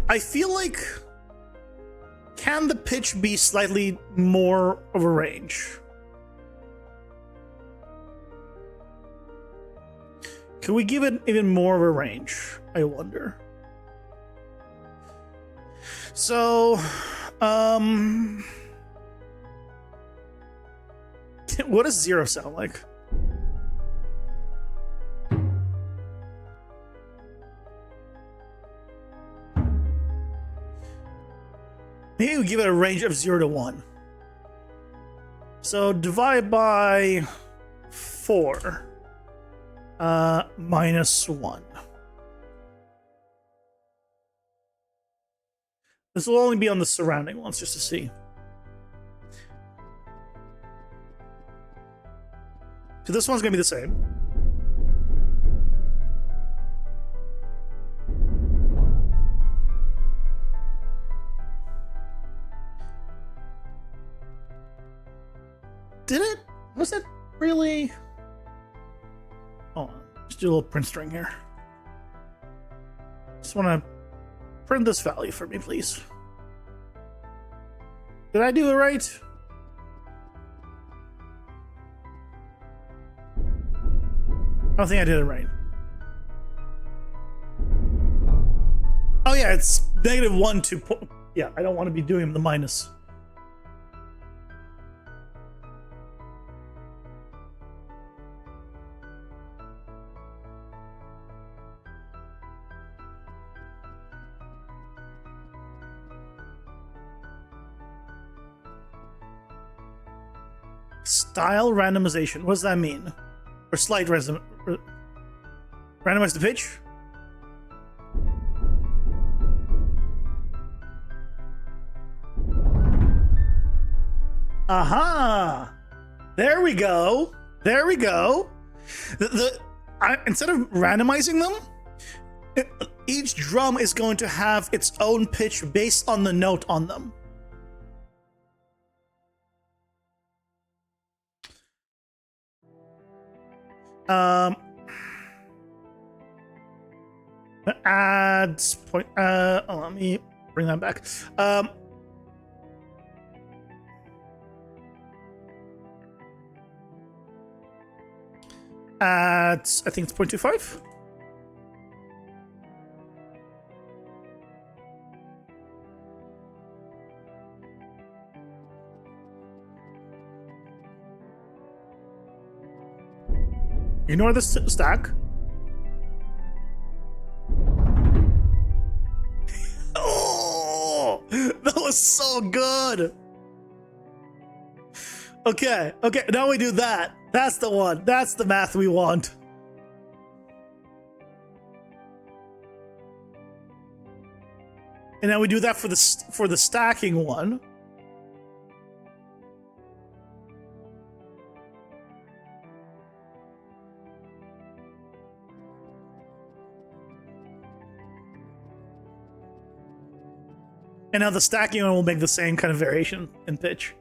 I feel like, can the pitch be slightly more of a range? Can we give it even more of a range? I wonder. So, what does 0 sound like? Maybe we give it a range of 0 to 1. So divide by 4. Minus 1. This will only be on the surrounding ones just to see. So this one's gonna be the same. Did it? Was it really? Hold on. Just do a little print string here. Just want to print this value for me, please. Did I do it right? I don't think I did it right. Oh yeah, it's -1 to... Yeah, I don't want to be doing the minus. Style randomization. What does that mean? Or slight randomize the pitch? Aha! There we go. There we go. Instead of randomizing them, each drum is going to have its own pitch based on the note on them. Adds point. Let me bring that back. At I think it's 0.25. Ignore the stack. Oh, that was so good. Okay, okay, now we do that. That's the one. That's the math we want. And now we do that for the stacking one. And now the stacking one will make the same kind of variation in pitch.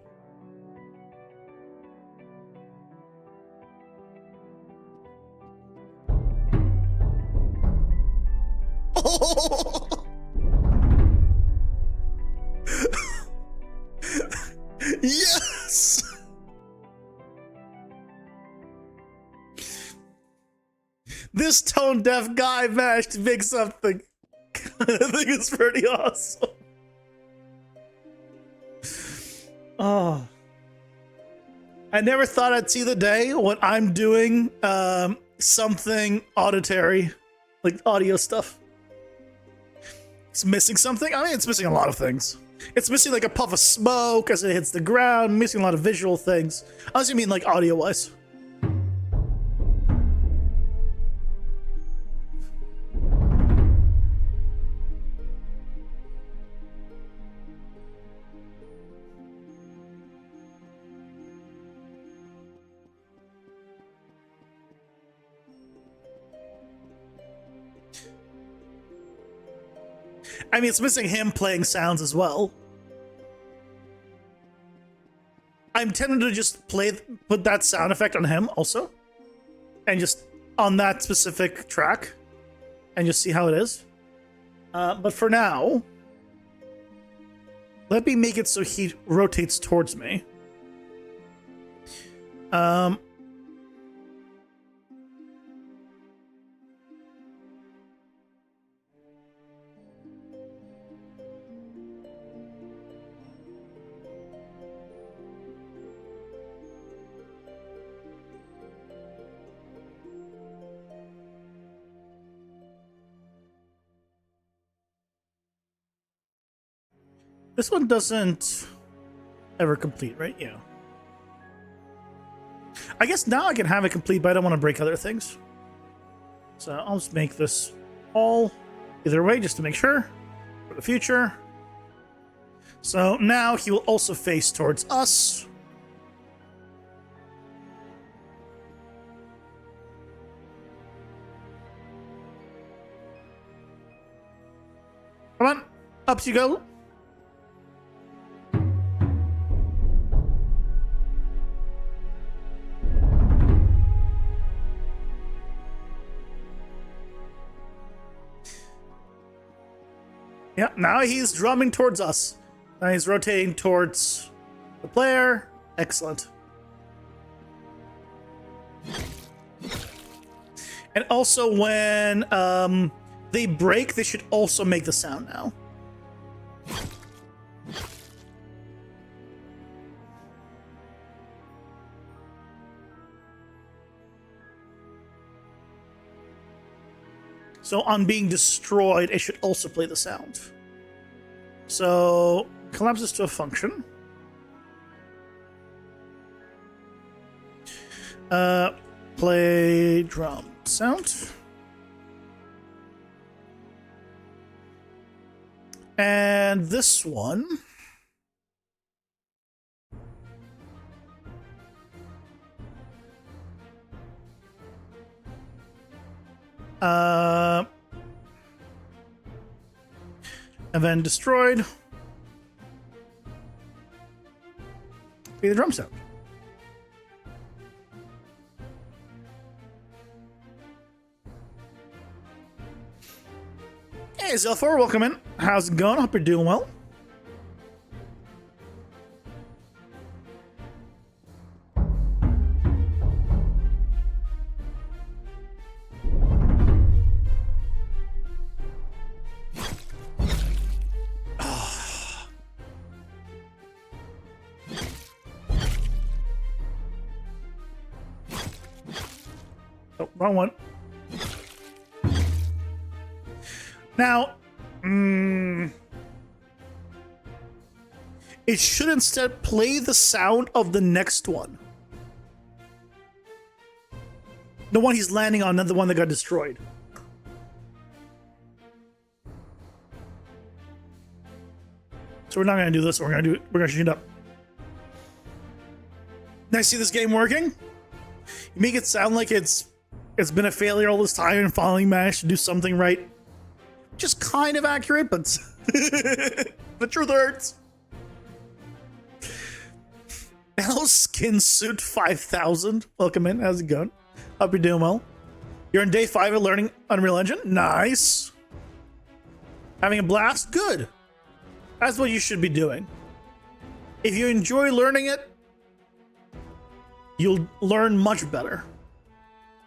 Oh! Yes! This tone deaf guy managed to make something. I think it's pretty awesome. Oh. I never thought I'd see the day when I'm doing something auditory, like audio stuff. It's missing something. I mean, it's missing a lot of things. It's missing like a puff of smoke as it hits the ground, missing a lot of visual things. I was mean like audio-wise. I mean, it's missing him playing sounds as well. I'm tempted to just put that sound effect on him also. And just on that specific track. And just see how it is. But for now, let me make it so he rotates towards me. This one doesn't ever complete, right? Yeah. I guess now I can have it complete, but I don't want to break other things. So I'll just make this all either way, just to make sure for the future. So now he will also face towards us. Come on, up you go. Yeah, now he's drumming towards us. Now he's rotating towards the player. Excellent. And also when they break, they should also make the sound now. So on being destroyed, it should also play the sound. So collapses to a function. Play drum sound. And this one. Event destroyed. Be the drum sound. Hey, Zelfor, welcome in. How's it going? Hope you're doing well. Oh, wrong one. Now, it should instead play the sound of the next one. The one he's landing on, not the one that got destroyed. So we're not gonna do this. We're gonna shoot it up. Now see this game working? You make it sound like it's been a failure all this time and finally managed to do something right. Just kind of accurate, but the truth hurts. Hello, Skin Suit 5000. Welcome in. How's it going? Hope you're doing well. You're on day 5 of learning Unreal Engine. Nice. Having a blast? Good. That's what you should be doing. If you enjoy learning it, you'll learn much better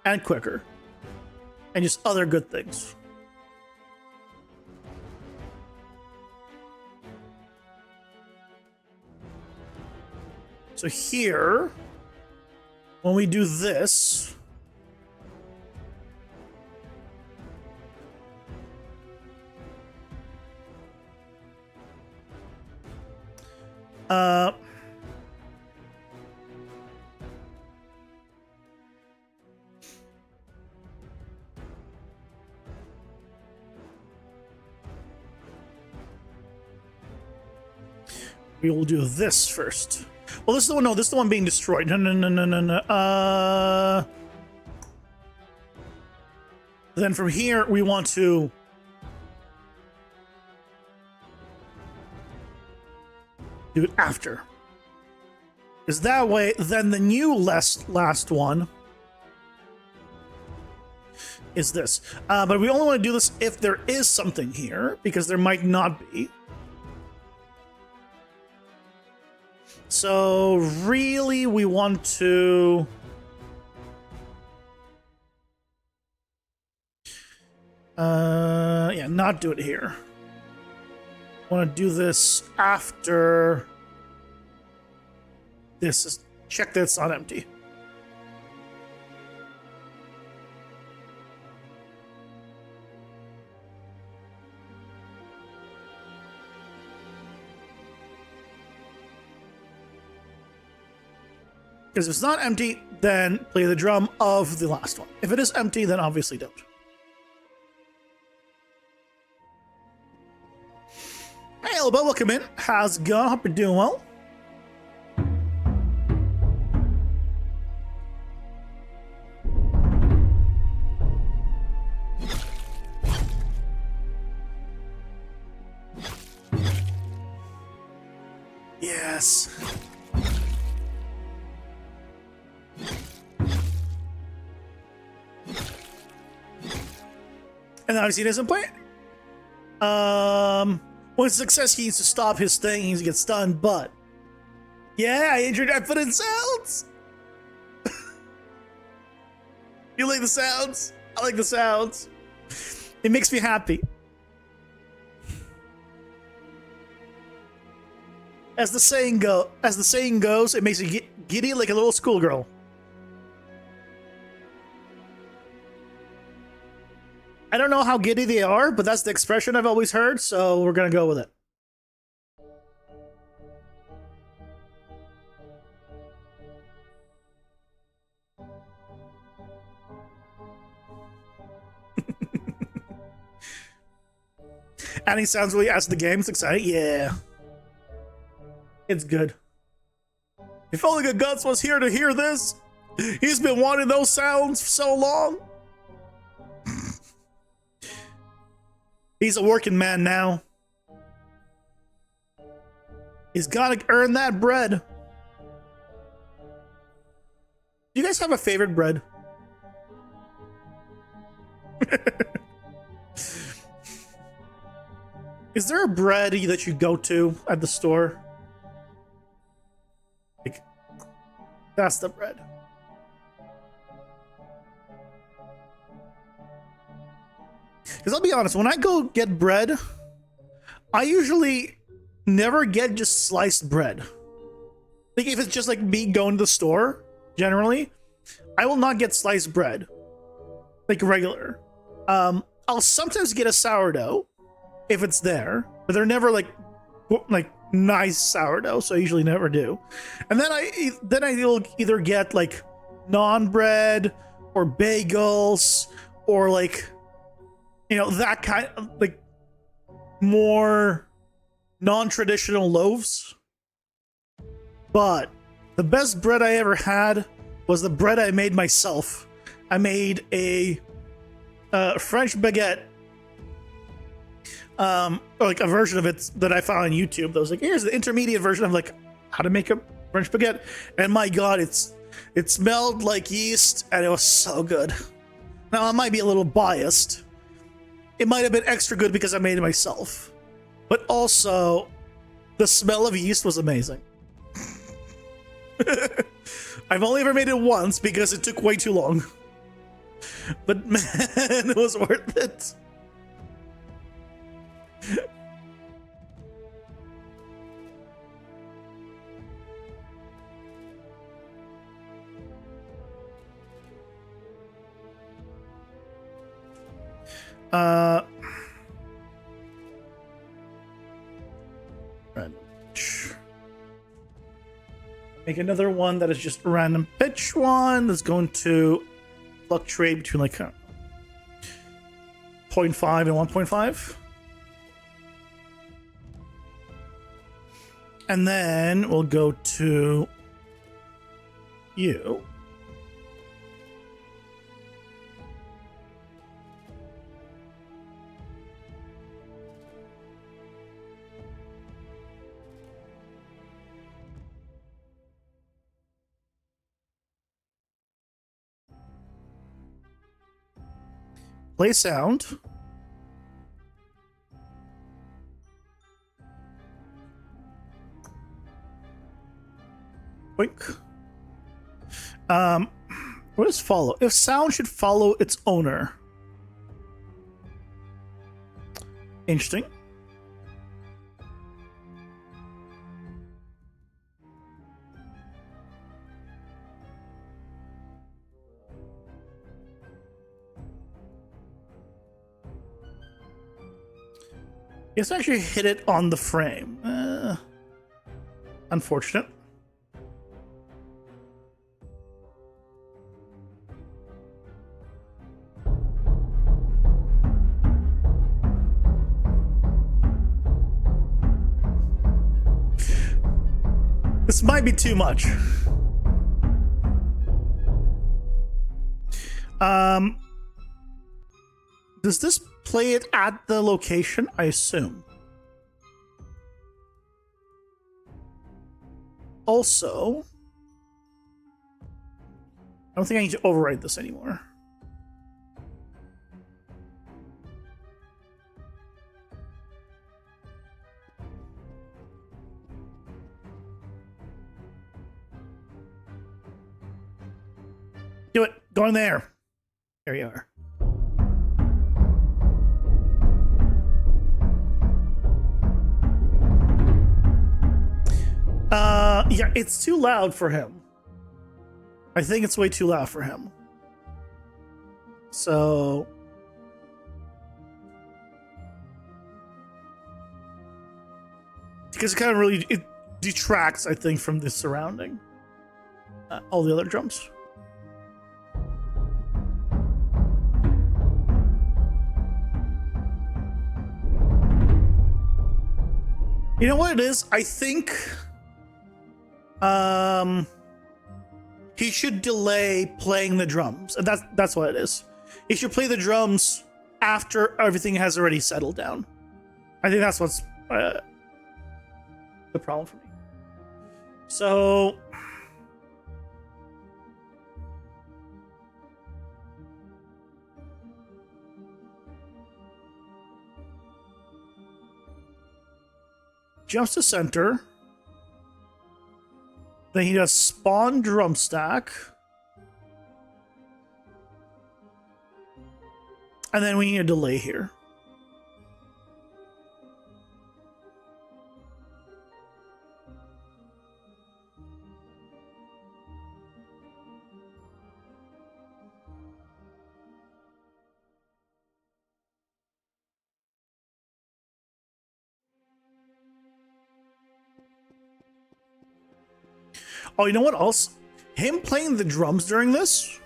and quicker. and just other good things. So here, when we do this, we will do this first. Well, this is the one. No, this is the one being destroyed. No. Then from here, we want to do it after. Because that way, then the new last one is this. But we only want to do this if there is something here, because there might not be. So really, we want to yeah, not do it here. Want to do this after this. Is check that it's not empty. Because if it's not empty, then play the drum of the last one. If it is empty, then obviously don't. Hey, Elba, welcome in. How's it going? Hope you're doing well. Yes. And obviously he doesn't play it. When it's a success, he needs to stop his thing, he needs to get stunned, but yeah, I injured Infinite Sounds. You like the sounds? I like the sounds. It makes me happy. As the saying goes, it makes you giddy like a little schoolgirl. I don't know how giddy they are, but that's the expression I've always heard, so we're gonna go with it. And he sounds really as the game's exciting. Yeah. It's good. If only the Guts was here to hear this. He's been wanting those sounds for so long. He's a working man now. He's gotta earn that bread. Do you guys have a favorite bread? Is there a bread that you go to at the store? Like, that's the bread. Because I'll be honest, when I go get bread, I usually never get just sliced bread. Like, if it's just like me going to the store, generally, I will not get sliced bread. Like regular. I'll sometimes get a sourdough if it's there, but they're never like nice sourdough, so I usually never do. And then I'll either get like naan bread or bagels or like, you know, that kind of like more non-traditional loaves. But the best bread I ever had was the bread I made myself. I made a French baguette, or like a version of it that I found on YouTube. That was like, here's the intermediate version of like how to make a French baguette. And my God, it smelled like yeast, and it was so good. Now I might be a little biased. It might have been extra good because I made it myself, but also the smell of yeast was amazing. I've only ever made it once because it took way too long. But man, it was worth it. Random pitch. Make another one that is just a random pitch one that's going to fluctuate between like 0.5 and 1.5. And then we'll go to you. Play sound. Boink. What does follow? If sound should follow its owner. Interesting. Yes, I actually hit it on the frame. Unfortunate. This might be too much. Does this play it at the location? I assume. Also, I don't think I need to override this anymore. Do it. Go in there. There you are. Yeah, it's too loud for him. I think it's way too loud for him. So because it kind of really it detracts, I think, from the surrounding all the other drums. You know what it is? I think he should delay playing the drums. And that's what it is. He should play the drums after everything has already settled down. I think that's what's the problem for me. So jumps to center. Then he does spawn drum stack. And then we need a delay here. Oh, you know what else? Him playing the drums during this.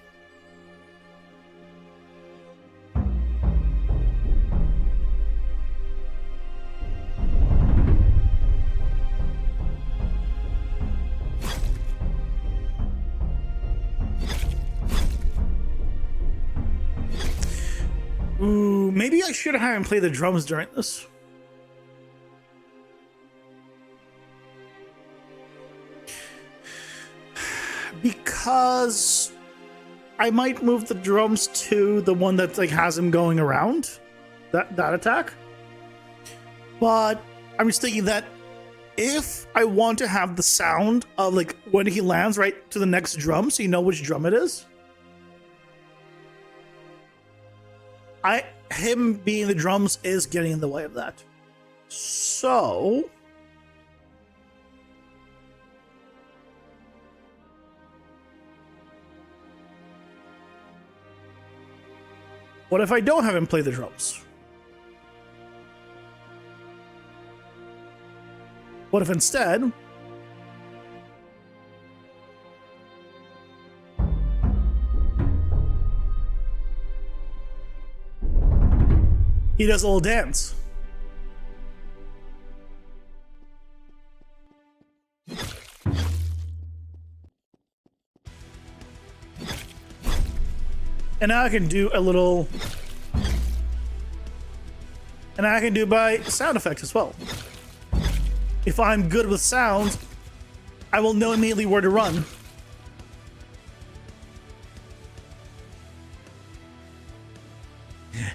Ooh, maybe I should have him play the drums during this. Because I might move the drums to the one that like has him going around that attack. But I'm just thinking that if I want to have the sound of like when he lands right to the next drum, so you know which drum it is, him being the drums is getting in the way of that. So what if I don't have him play the drums? What if instead he does a little dance? And now I can do a little, and I can do by sound effects as well. If I'm good with sounds, I will know immediately where to run.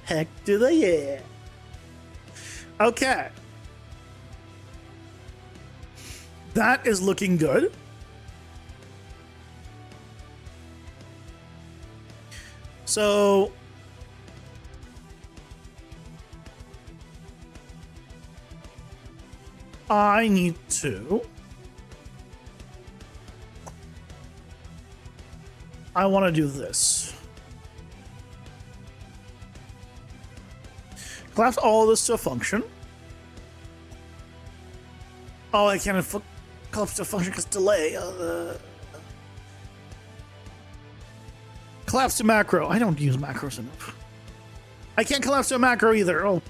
Heck to the yeah. Okay. That is looking good. So I need to, I want to do this. Collapse all this to a function. Oh, I can't collapse to a function because delay. Collapse to macro. I don't use macros enough. I can't collapse to a macro either. Oh,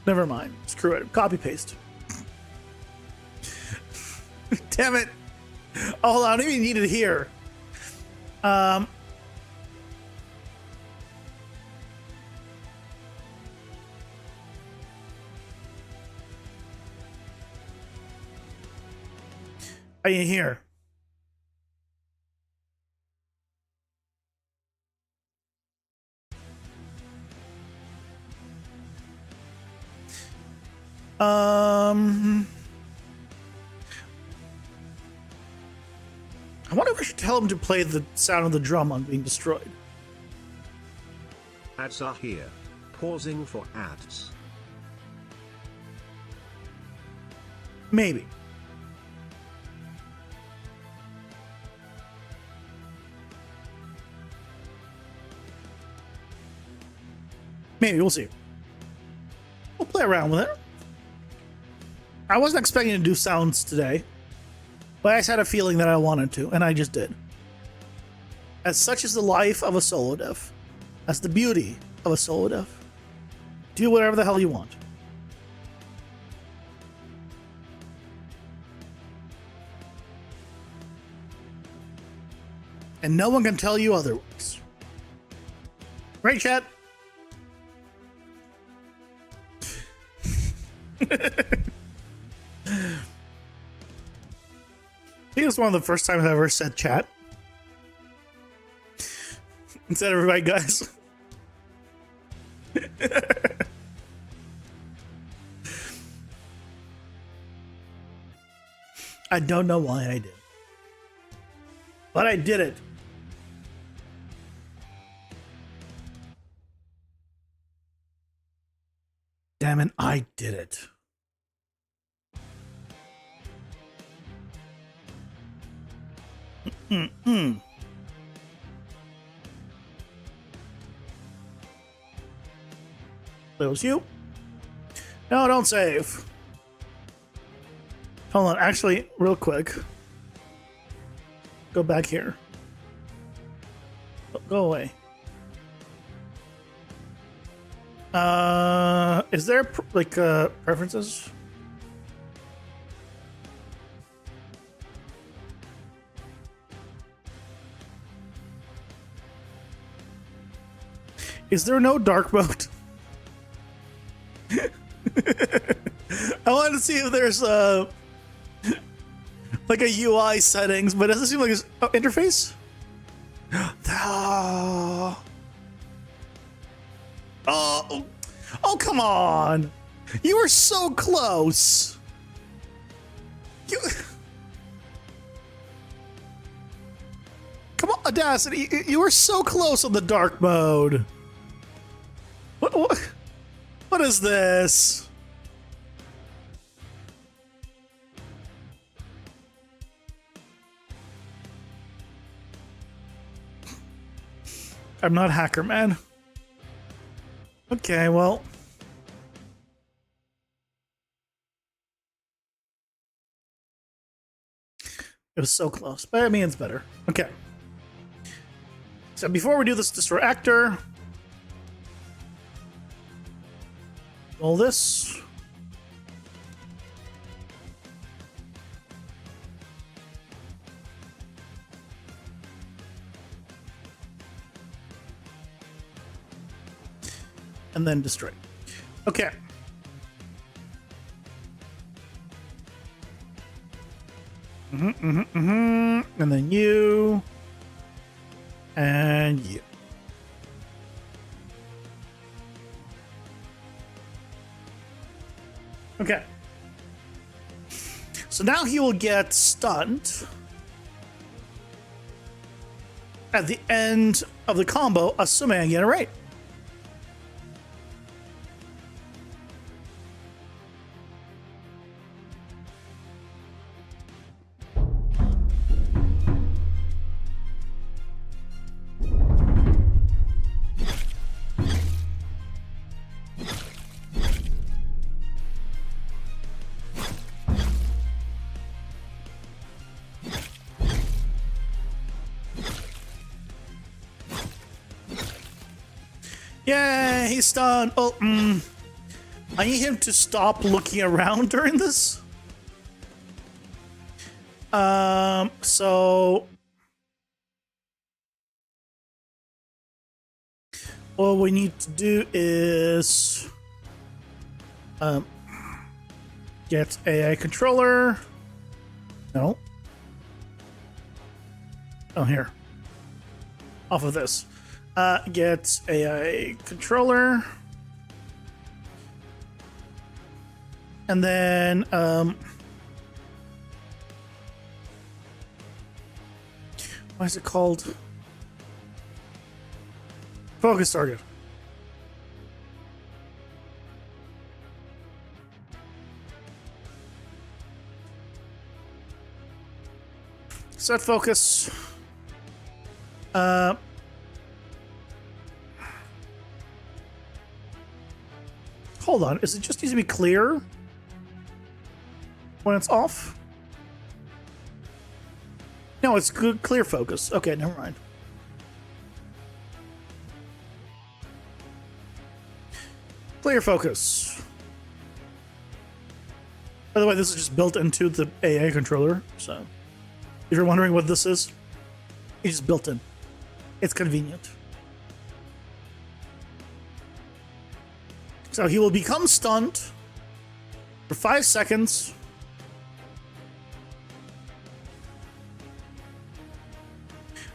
never mind. Screw it. Copy paste. Damn it. Oh, hold on. I don't even need it here. I need here. I wonder if I should tell him to play the sound of the drum on being destroyed. Ads are here. Pausing for ads. Maybe. Maybe, we'll see. We'll play around with it. I wasn't expecting to do sounds today, but I just had a feeling that I wanted to, and I just did. As such is the life of a solo dev. That's the beauty of a solo dev. Do whatever the hell you want. And no one can tell you otherwise. Right, chat? I think it's one of the first times I ever said chat. Instead of everybody, guys. I don't know why I did. But I did it. Damn it, I did it. Close you. No, don't save. Hold on, actually, real quick. Go back here. Go away. Is there preferences? Is there no dark mode? I wanted to see if there's like a UI settings, but it doesn't seem like it's interface. Oh, come on! You were so close. Come on, Audacity! You were so close on the dark mode. What is this? I'm not hacker, man. Okay, well. It was so close, but I mean, it's better. Okay. So before we do this, destroy actor. All this. And then destroy. Okay. And then you. And you. Okay. So now he will get stunned at the end of the combo, assuming I get it right. Yeah, he's stunned. Oh, I need him to stop looking around during this. So what we need to do is get AI controller. No. Oh, here. Off of this. Get AI controller. And then, what is it called? Focus target. Set focus. Hold on, is it just needs to be clear when it's off? No, it's good, clear focus. Okay, never mind. Clear focus. By the way, this is just built into the AA controller, so if you're wondering what this is, it's just built in. It's convenient. So he will become stunned for 5 seconds.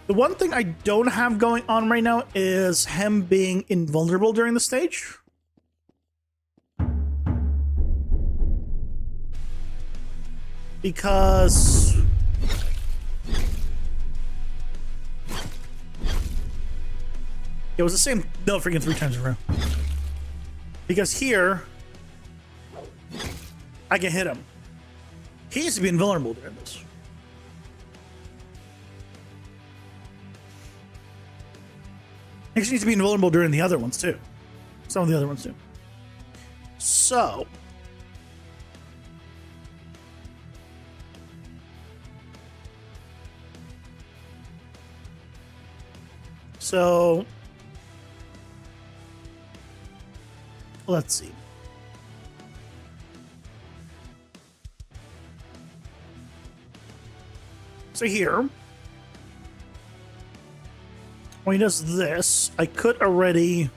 The one thing I don't have going on right now is him being invulnerable during the stage. Because it was the same no freaking 3 times in a row. Because here I can hit him. He needs to be invulnerable during this. He actually needs to be invulnerable during the other ones too. Some of the other ones too. So let's see. So here, when he does this, I could already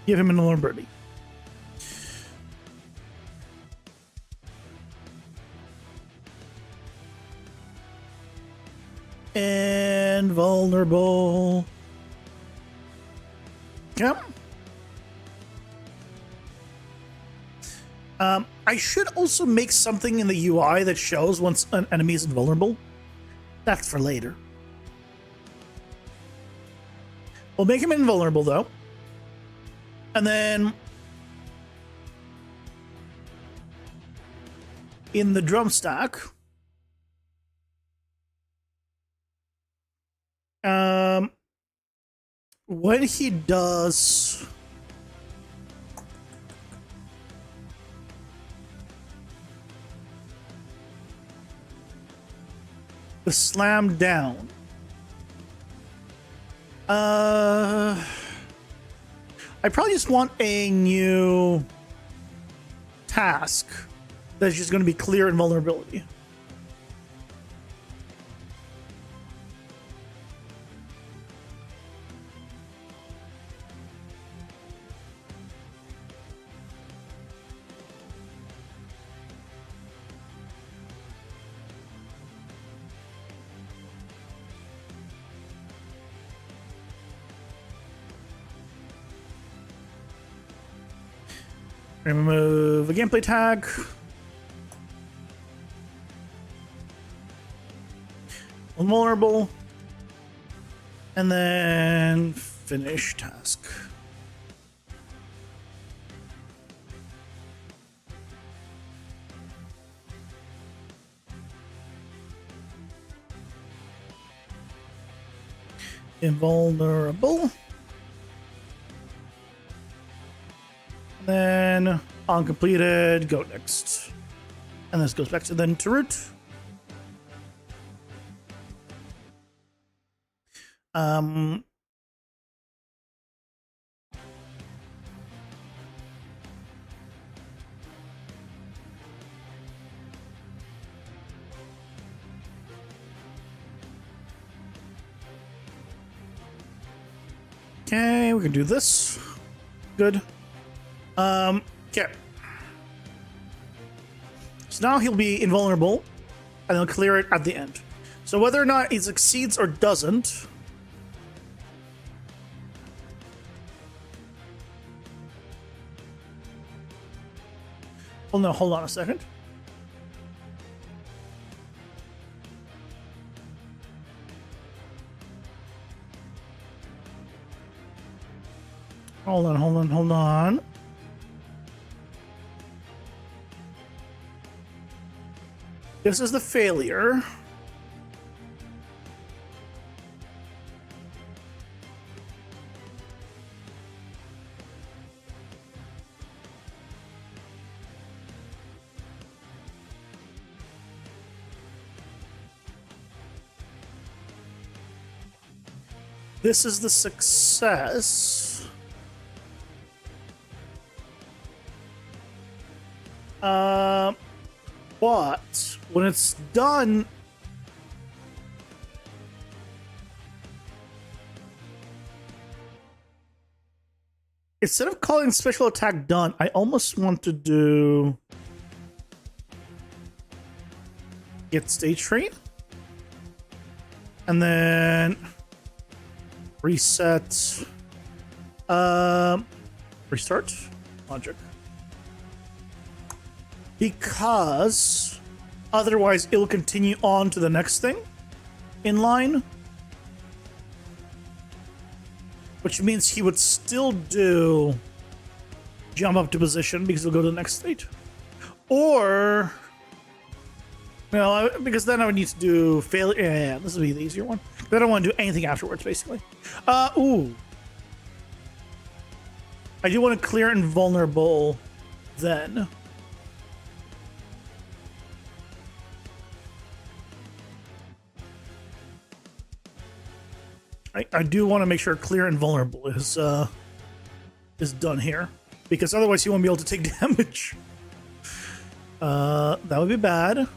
give him an invulnerability. Invulnerable. Yep. I should also make something in the UI that shows once an enemy is invulnerable. That's for later. We'll make him invulnerable though. And then in the drum stack, when he does the slam down, I probably just want a new task that's just going to be clear invulnerability. Remove a gameplay tag. Vulnerable. And then finish task. Invulnerable. Then on completed, go next. And this goes back to then to root. Okay, we can do this. Good. Okay. So now he'll be invulnerable, and he'll clear it at the end. So whether or not he succeeds or doesn't, oh no, hold on a second. Hold on. This is the failure. This is the success. But when it's done, instead of calling special attack done, I almost want to do get stage train and then reset, restart logic. Because otherwise it'll continue on to the next thing in line. Which means he would still do jump up to position because he'll go to the next state. Or, well, because then I would need to do failure. Yeah, this would be the easier one. But I don't want to do anything afterwards, basically. Ooh. I do want to clear invulnerable then. I do want to make sure clear invulnerable is done here, because otherwise he won't be able to take damage. That would be bad.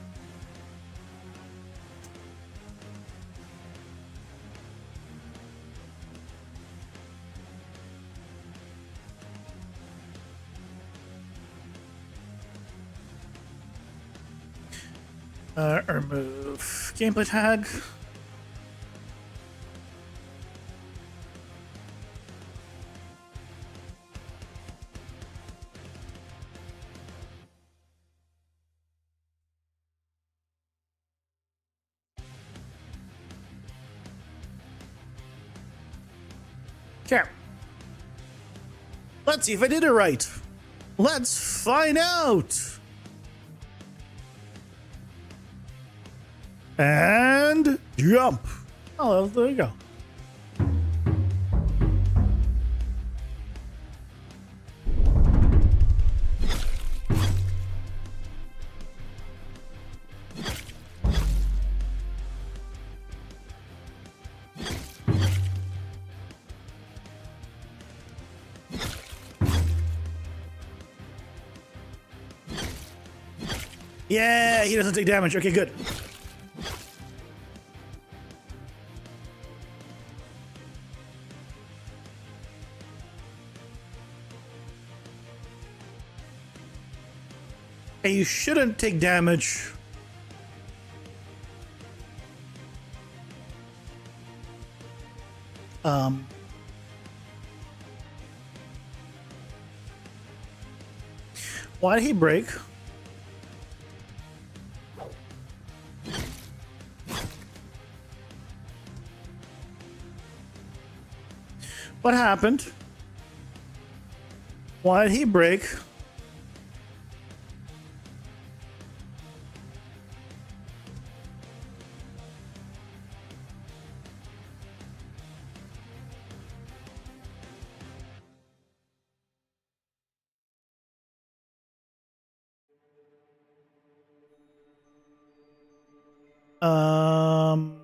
Remove gameplay tag. Okay. Let's see if I did it right. Let's find out. And jump. Oh, there you go. Yeah, he doesn't take damage. Okay, good. And you shouldn't take damage. Why did he break? What happened? Why did he break? Um,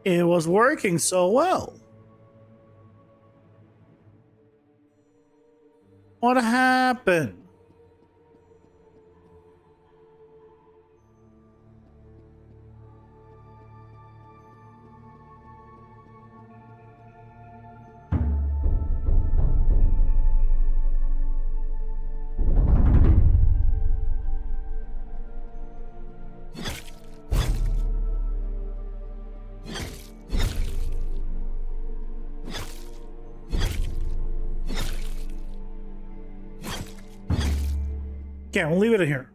it was working so well. What happened? Okay, we'll leave it in here.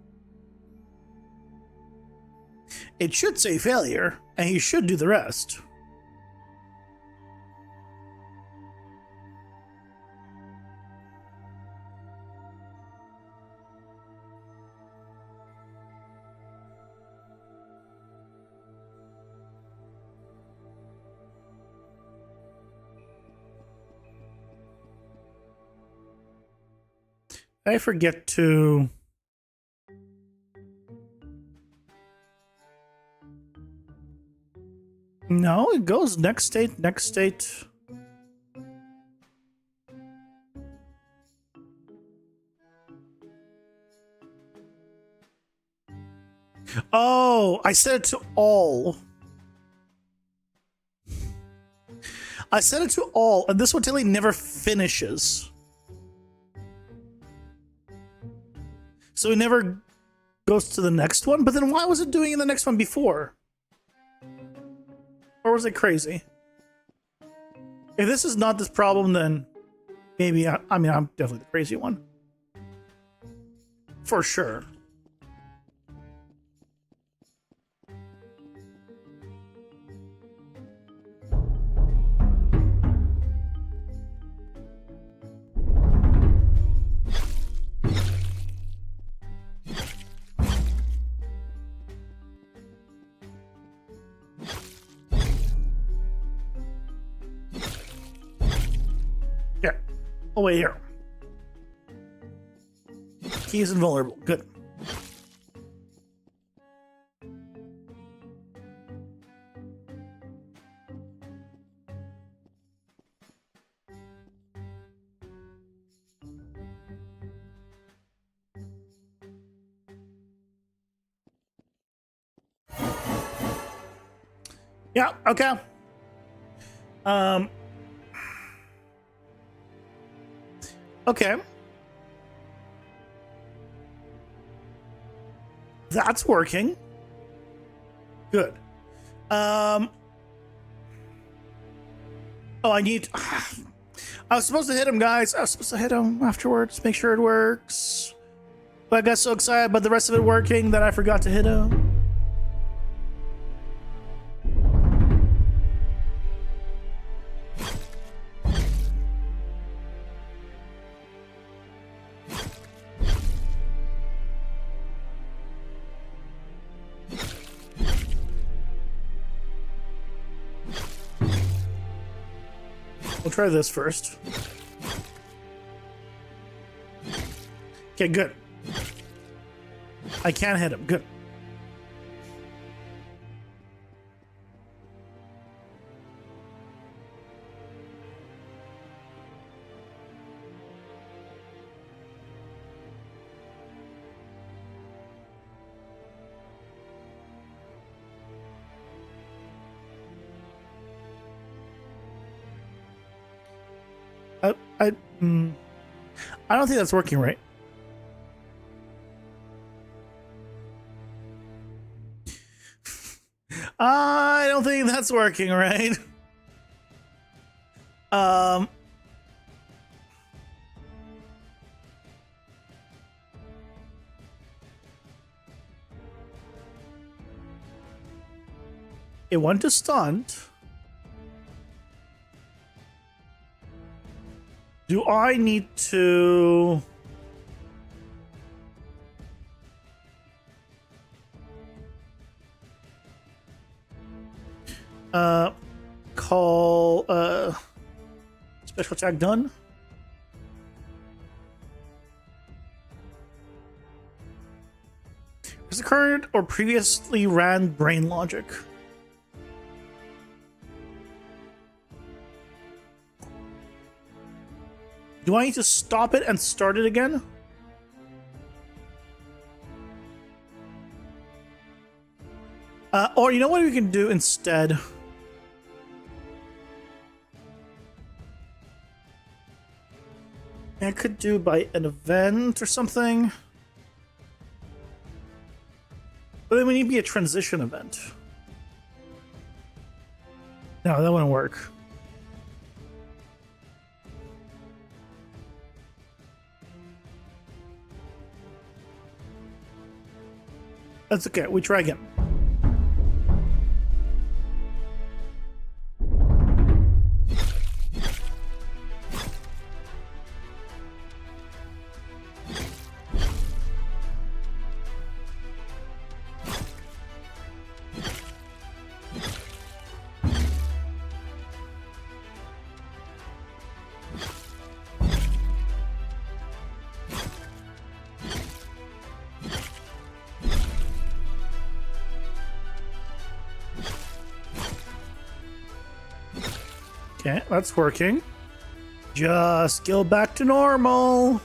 It should say failure, and he should do the rest. I forget to... No, it goes next state, next state. Oh, I set it to all. I set it to all, and this one totally never finishes. So it never goes to the next one? But then why was it doing in the next one before? Or was it crazy? If this is not this problem, then maybe, I mean, I'm definitely the crazy one. For sure. Yeah. Oh, wait, here. He is invulnerable. Good. Yeah, okay. Okay. That's working. Good. Oh, I need. I was supposed to hit him, guys. I was supposed to hit him afterwards. Make sure it works. But I got so excited about the rest of it working that I forgot to hit him. We'll try this first. Okay, good. I can't hit him. Good. I don't think that's working right. I don't think that's working right. It went to stunned. Do I need to... call special attack done? Has occurred or previously ran brain logic. Do I need to stop it and start it again? Or you know what we can do instead? I could do by an event or something. But then we need to be a transition event. No, that wouldn't work. That's okay, we try again. Okay, that's working. Just go back to normal.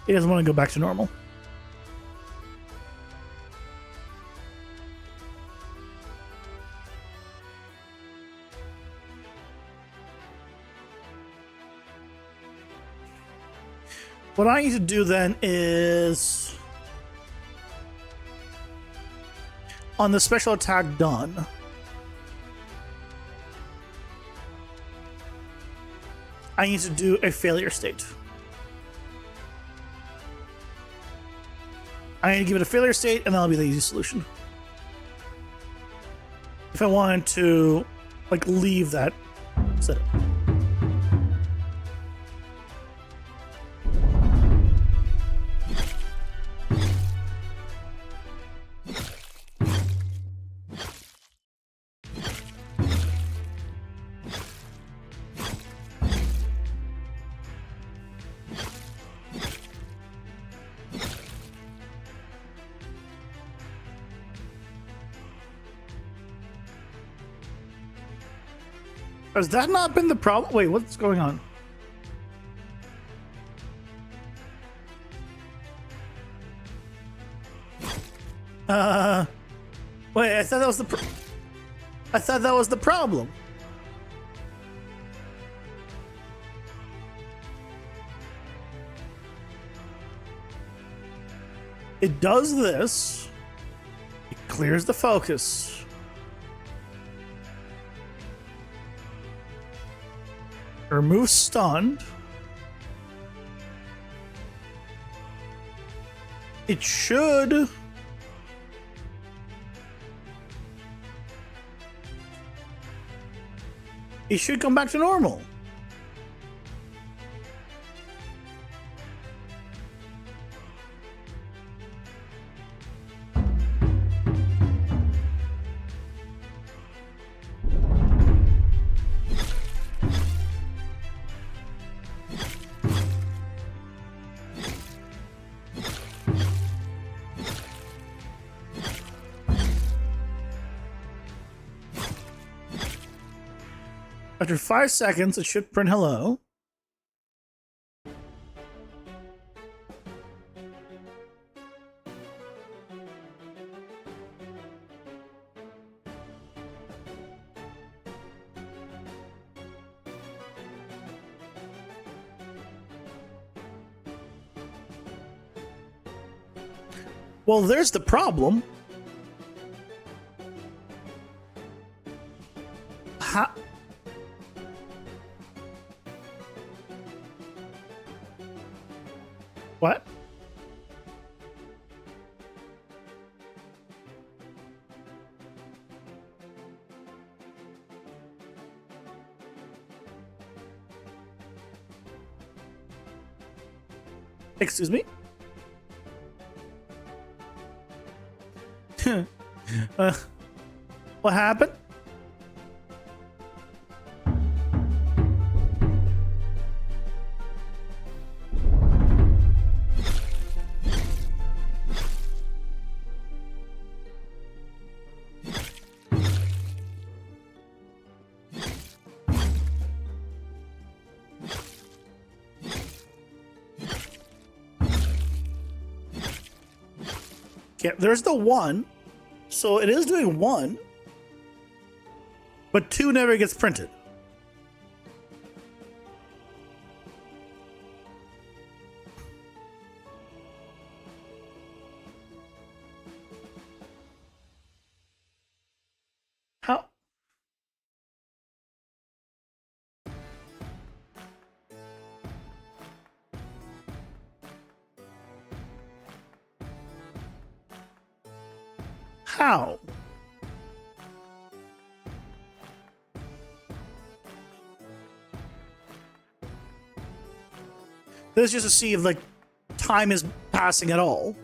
He doesn't want to go back to normal. What I need to do then is on the special attack done. I need to do a failure state. I need to give it a failure state and that'll be the easy solution. If I wanted to like leave that setup. Has that not been the problem? Wait, what's going on? Wait, I thought that was the I thought that was the problem. It does this. It clears the focus. Remove stunned. It should. It should come back to normal. After 5 seconds, it should print hello. Well, there's the problem. How? What? Excuse me? What happened? Yeah, there's the 1. So it is doing 1. But 2 never gets printed. How? How? This is just to see if like time is passing at all.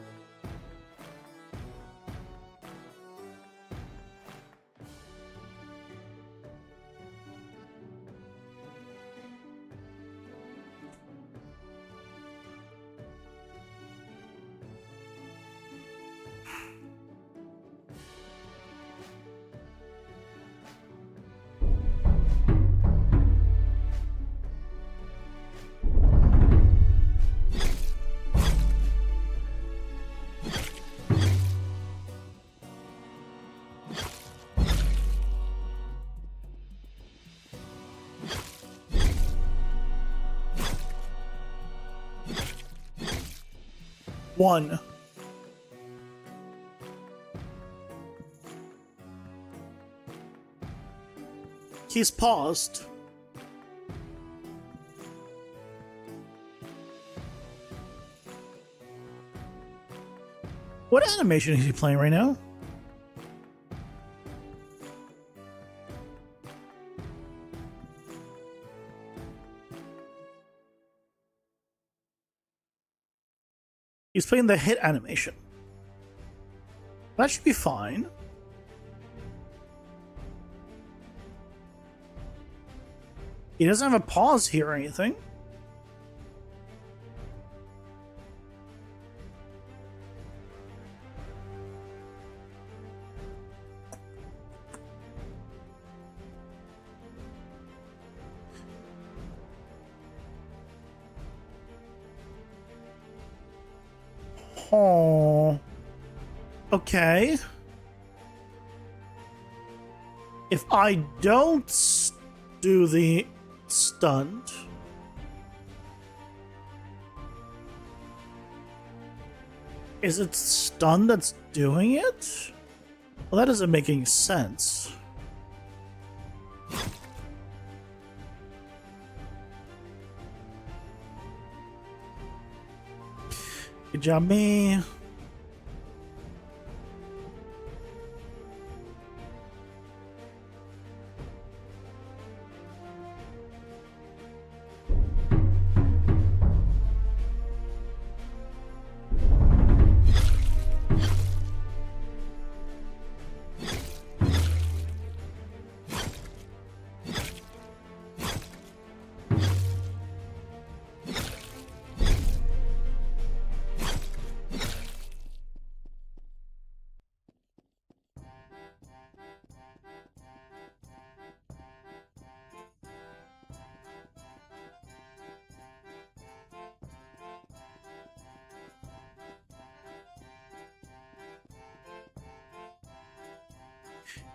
One. He's paused. What animation is he playing right now? He's playing the hit animation. That should be fine. He doesn't have a pause here or anything. Oh. Okay. If I don't do the stunt, Is it stun that's doing it? Well, that doesn't make any sense. Good job, me.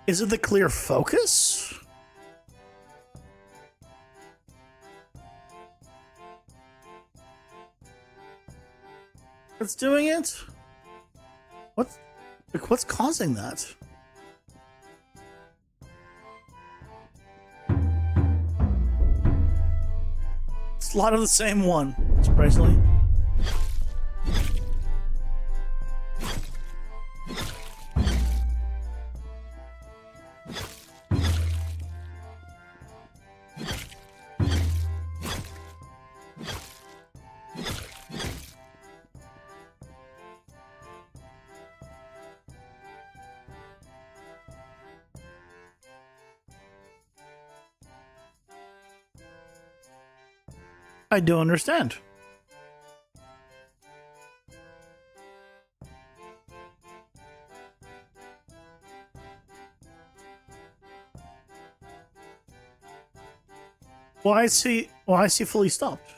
Is it the clear focus? That's doing it? What's causing that? It's a lot of the same one, surprisingly. I do understand. Why is he fully stopped?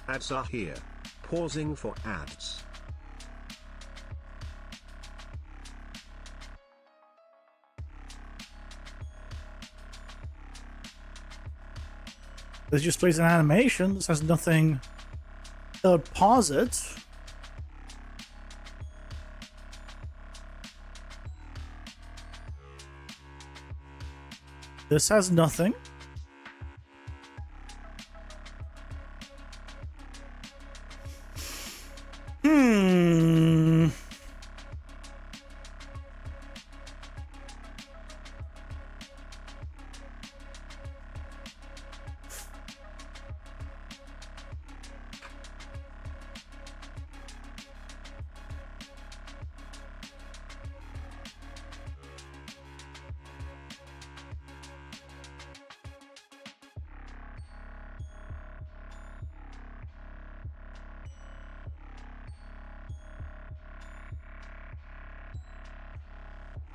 Ads are here. Pausing for ads. This just plays an animation. This has nothing that would pause it. This has nothing.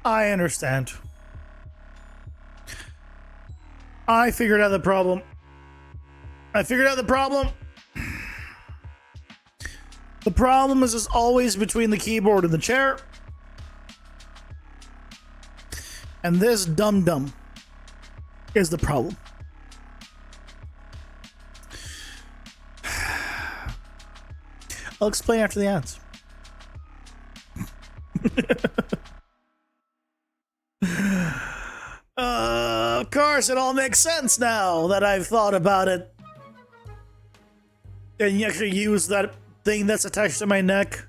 I understand. I figured out the problem. The problem is just always between the keyboard and the chair. And this dum-dum is the problem. I'll explain after the ads. Of course, it all makes sense now that I've thought about it. And you actually use that thing that's attached to my neck.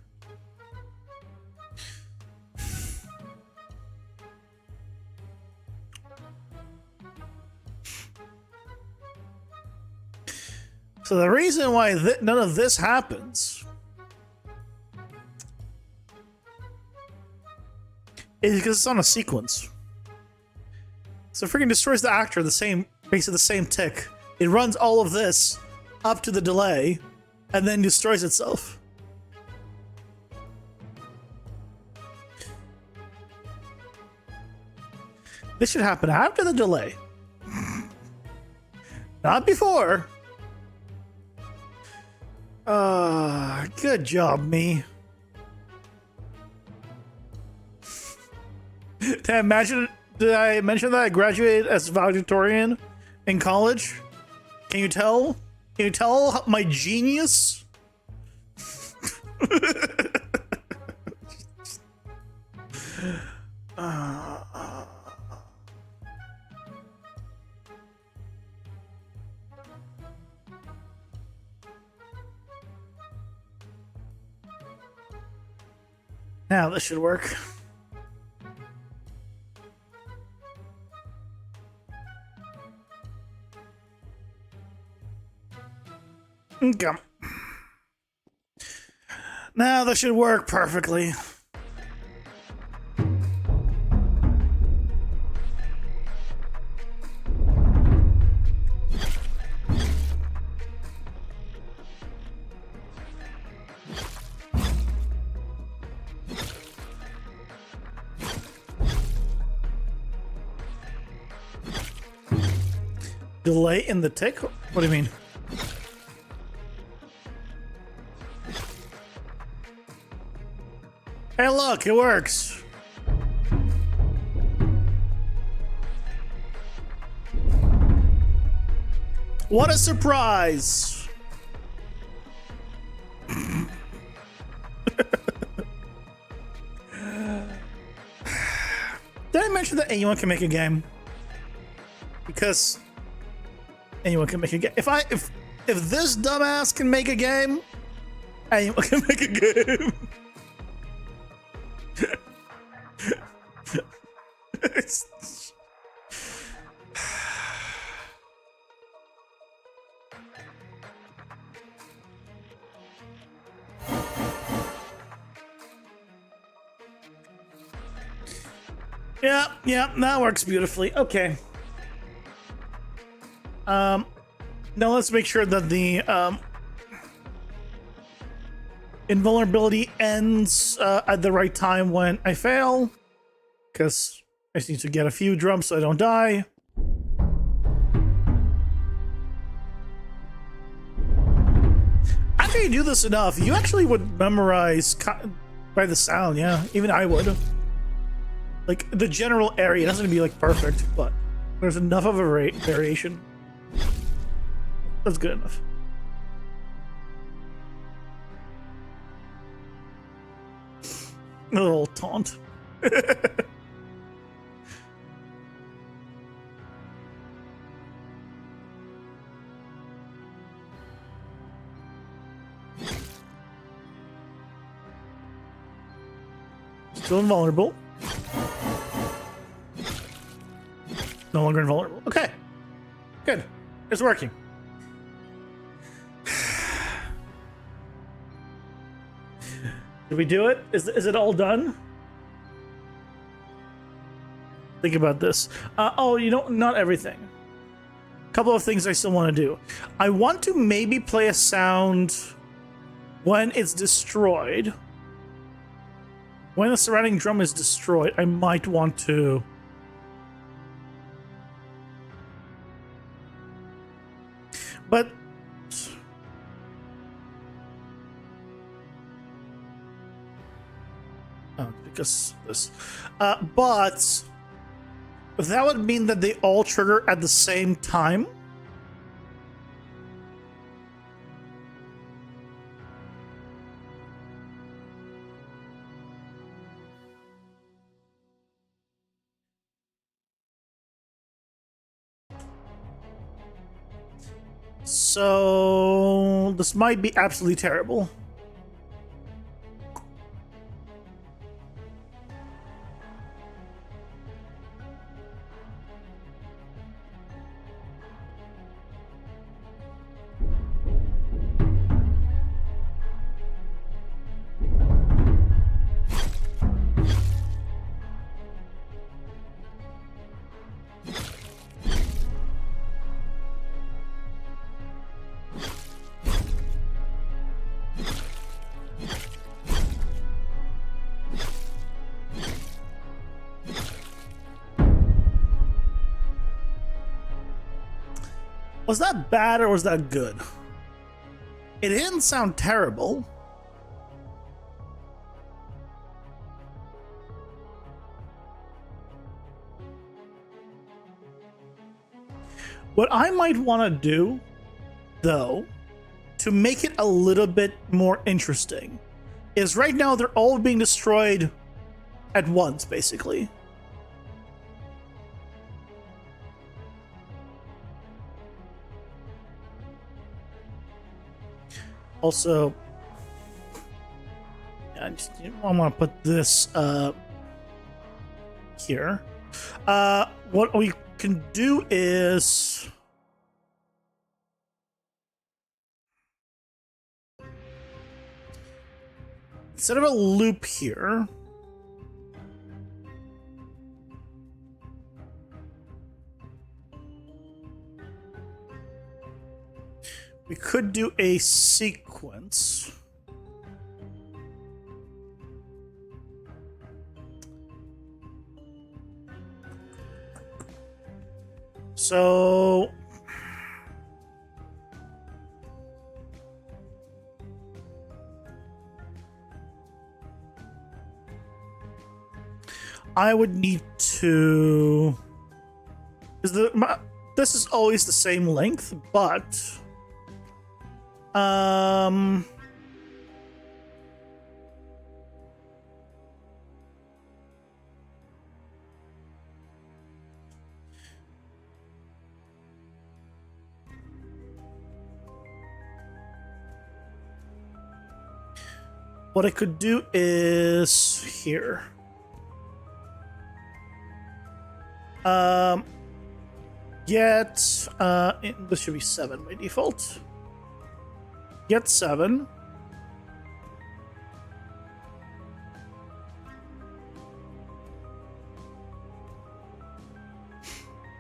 So the reason why none of this happens is because it's on a sequence. So it freaking destroys the actor basically the same tick. It runs all of this up to the delay and then destroys itself. This should happen after the delay. Not before. Good job, me. Did I mention that I graduated as valedictorian in college? Can you tell? Can you tell my genius? Now this should work. Okay. Now this should work perfectly. Delay in the tick? What do you mean? Hey, look, it works. What a surprise. Did I mention that anyone can make a game? Because anyone can make a game. If this dumbass can make a game, anyone can make a game. Yeah, that works beautifully. Okay. Now let's make sure that the invulnerability ends at the right time when I fail, because I just need to get a few jumps so I don't die. After you do this enough, you actually would memorize by the sound. Yeah, even I would. Like the general area, it doesn't have to be like perfect, but there's enough of a variation. That's good enough. A little taunt. Still invulnerable. No longer invulnerable. Okay. Good. It's working. Did we do it? Is it all done? Think about this. Oh, you know, not everything. A couple of things I still want to do. I want to maybe play a sound when it's destroyed. When the surrounding drum is destroyed, I might want to... But... Oh, because this... but... that would mean that they all trigger at the same time? So this might be absolutely terrible. Was that bad or was that good? It didn't sound terrible. What I might want to do, though, to make it a little bit more interesting, is right now they're all being destroyed at once, basically. Also, I want to put this here. What we can do is instead of a loop here, we could do a sequence. So I would need to, this is always the same length, but what I could do is here. Get this should be 7 by default. Get 7.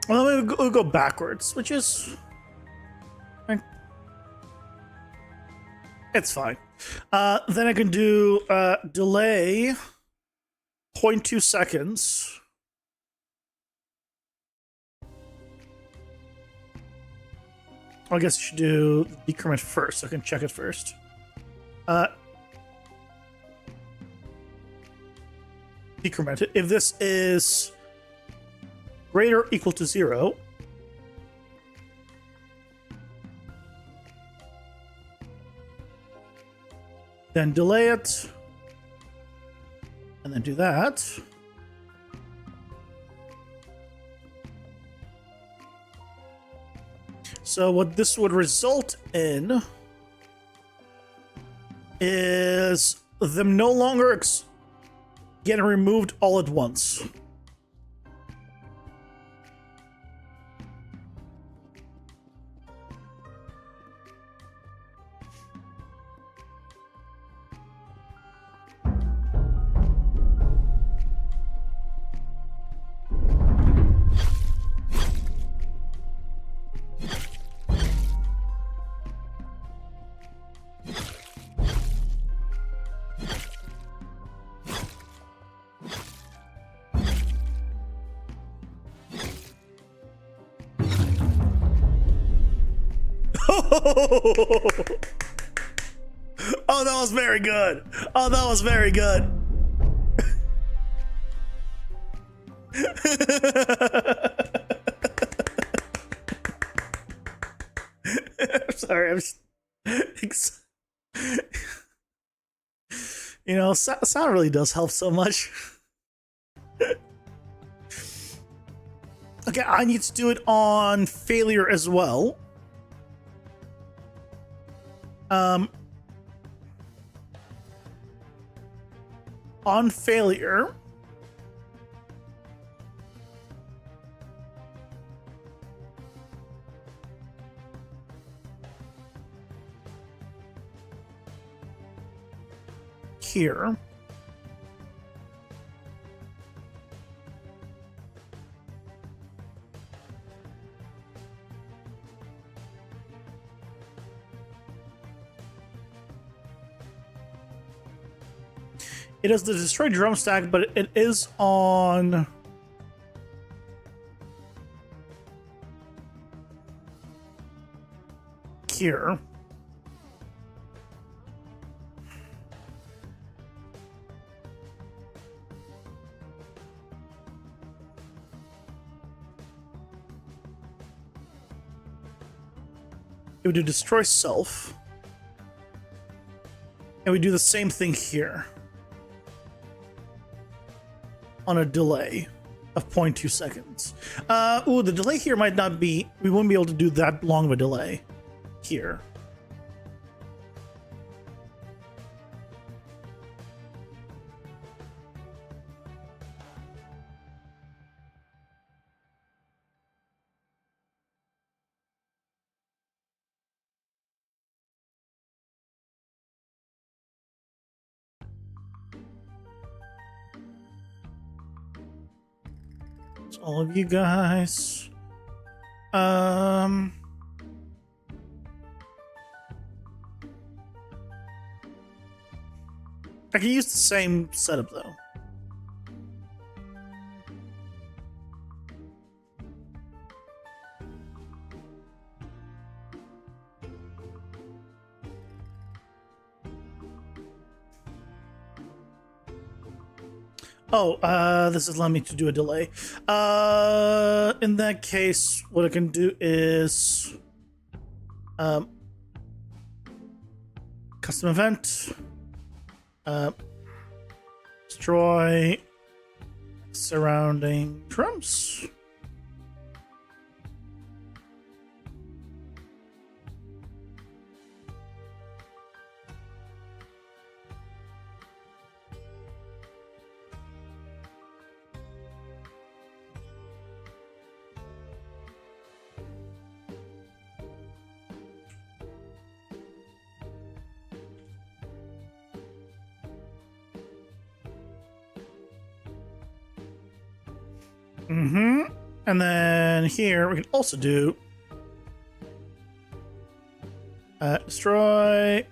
Well, we'll go backwards, which is it's fine. Then I can do delay 0.2 seconds. I guess I should do decrement first, so I can check it first. Decrement it. If this is greater or equal to 0, then delay it, and then do that. So what this would result in is them no longer getting removed all at once. Oh, that was very good. Oh, that was very good. I'm sorry. I'm just... You know, sound really does help so much. Okay, I need to do it on failure as well. On failure, here, it is the destroy drum stack, but it is on here. It would do destroy self. And we do the same thing here. On a delay of 0.2 seconds. Ooh, the delay here might not be... We won't be able to do that long of a delay here. All of you guys. I can use the same setup though. Oh, this is allowing me to do a delay. In that case, what I can do is custom event, destroy surrounding drums. And then here we can also do destroy.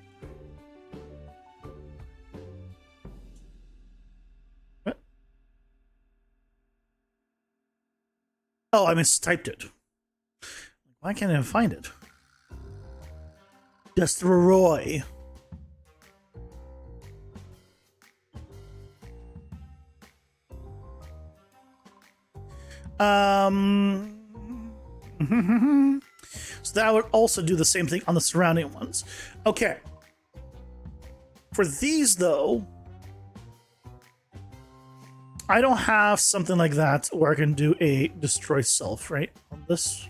What? Oh, I mistyped it. Why can't I find it? Destroy. So that would also do the same thing on the surrounding ones. Okay. For these, though, I don't have something like that where I can do a destroy self, right? On this.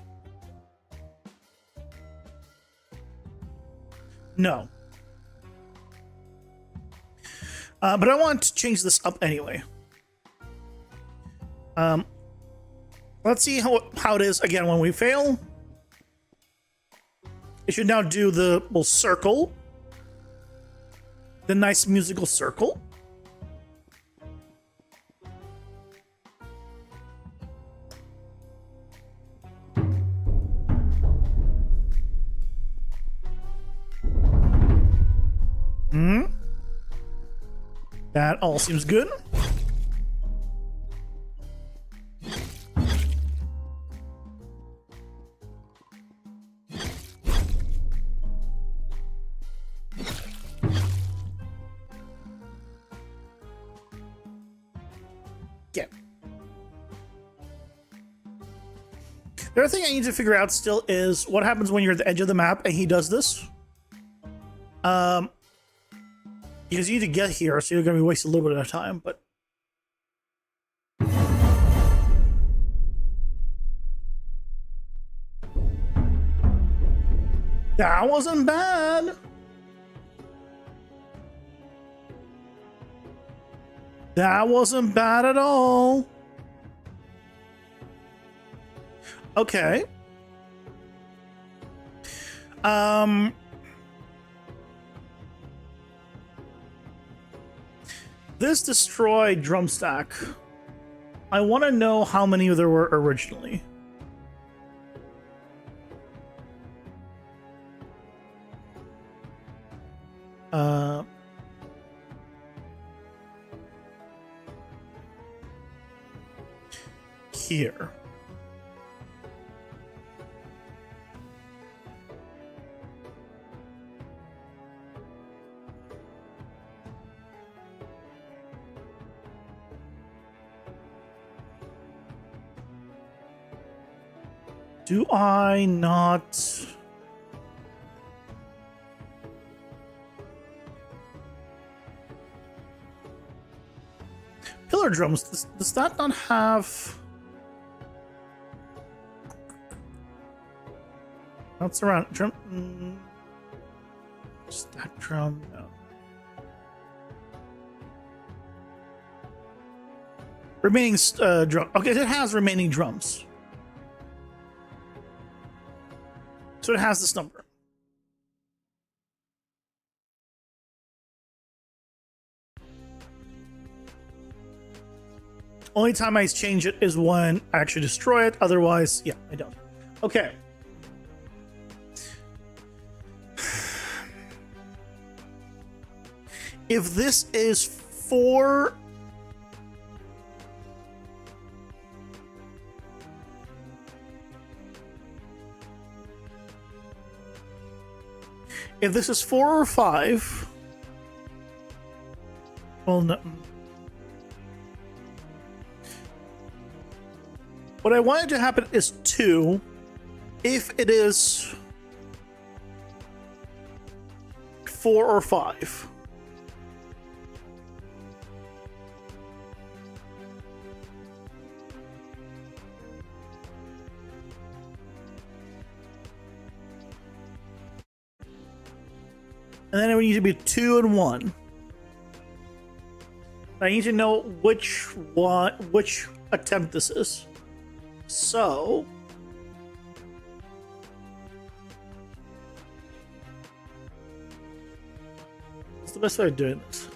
No. But I want to change this up anyway. Let's see how it is again when we fail. It should now do the little circle. The nice musical circle. That all seems good. Yeah. The other thing I need to figure out still is what happens when you're at the edge of the map and he does this. Because you need to get here, so you're going to be wasting a little bit of time, but... That wasn't bad! That wasn't bad at all! Okay. This destroy drum stack. I want to know how many there were originally. Here. Do I not? regular drums. Does that not have? What's around drum? Stack drum. No. Remaining drum. Okay, it has remaining drums. So it has this number. Only time I change it is when I actually destroy it. Otherwise, yeah, I don't. Okay. If this is 4... If this is 4 or 5... Well, no. What I wanted to happen is 2. If it is 4 or 5. And then it would need to be 2 and 1. I need to know which attempt this is. So what's the best way of doing this?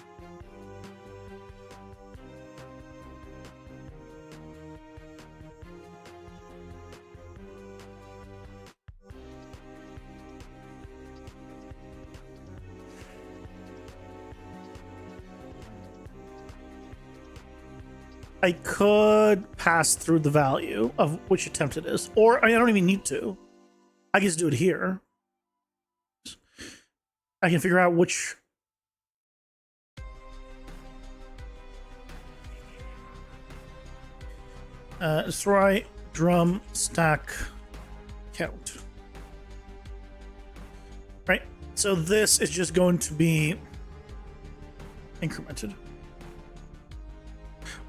I could pass through the value of which attempt it is. Or, I mean, I don't even need to. I can just do it here. I can figure out which... destroy, drum, stack, count. Right? So this is just going to be incremented.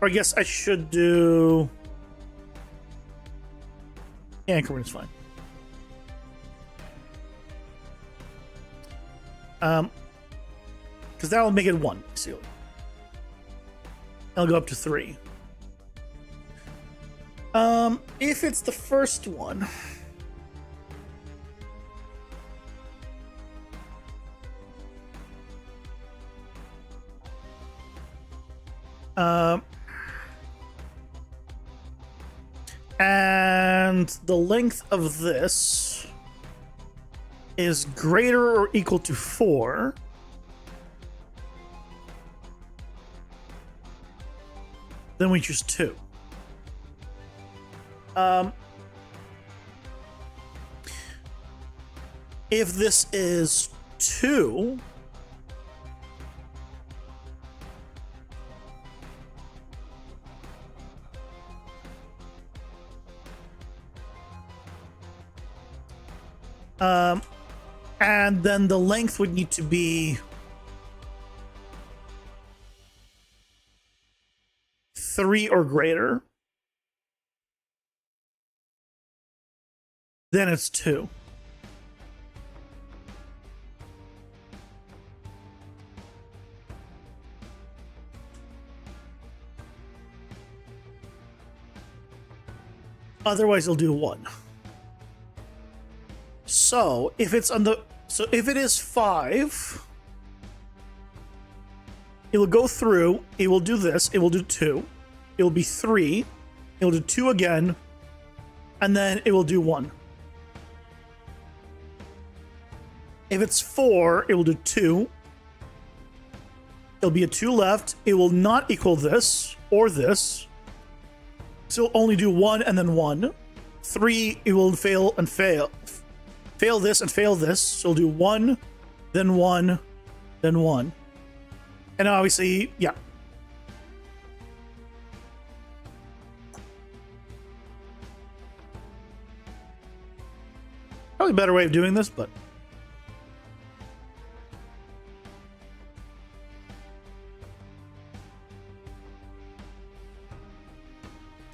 Or I guess I should do... Yeah, increment is fine. Because that'll make it 1, basically. I'll go up to 3. If it's the first one... and the length of this is greater or equal to 4. Then we choose 2. If this is 2, and then the length would need to be 3 or greater. Then it's 2. Otherwise, it'll do 1. So if it's on the if it is 5, it will go through. It will do this. It will do 2. It will be 3. It will do 2 again, and then it will do 1. If it's 4, it will do 2. It'll be a 2 left. It will not equal this or this. So it'll only do 1 and then 1. 3, it will fail and fail. Fail this and fail this. So it'll do 1, then 1, then 1. And obviously, yeah. Probably a better way of doing this, but...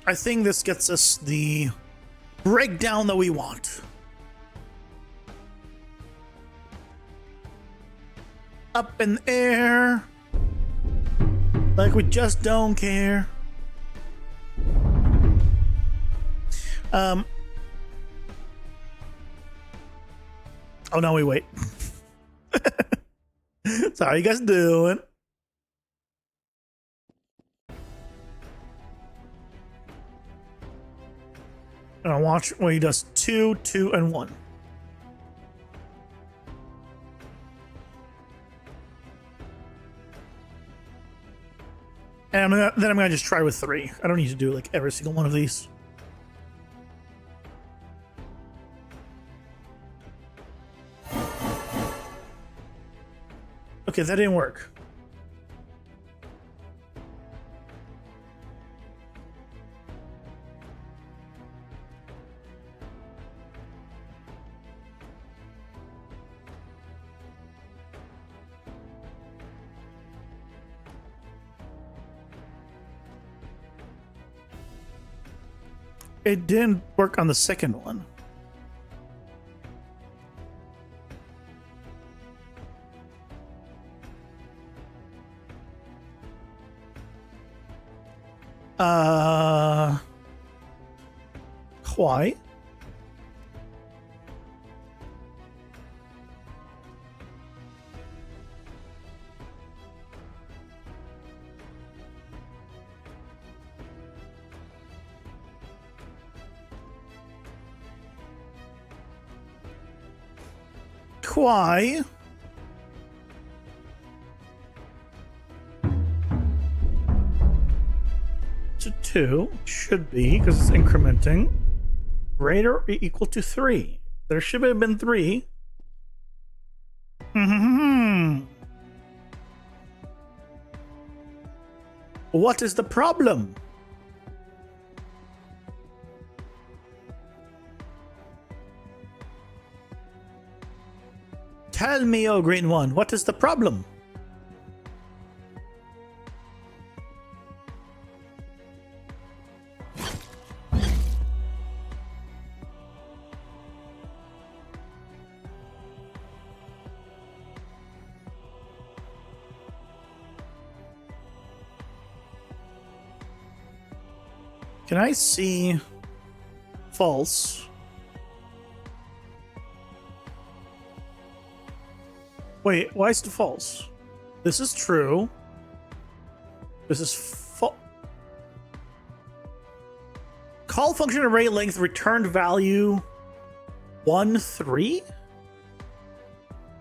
I think this gets us the breakdown that we want. Up in the air. Like we just don't care. Oh no, wait. So how you guys doing? And I'll watch when he does 2, 2, and 1. And then I'm gonna just try with 3. I don't need to do like every single one of these. Okay, that didn't work. It didn't work on the second one. Why? Why? To 2 should be, because it's incrementing, greater or equal to 3. There should have been 3. What is the problem? Tell me, oh green one, what is the problem? Can I see false? Wait, why is it false? This is true. This is false. Call function array length returned value 1, 3?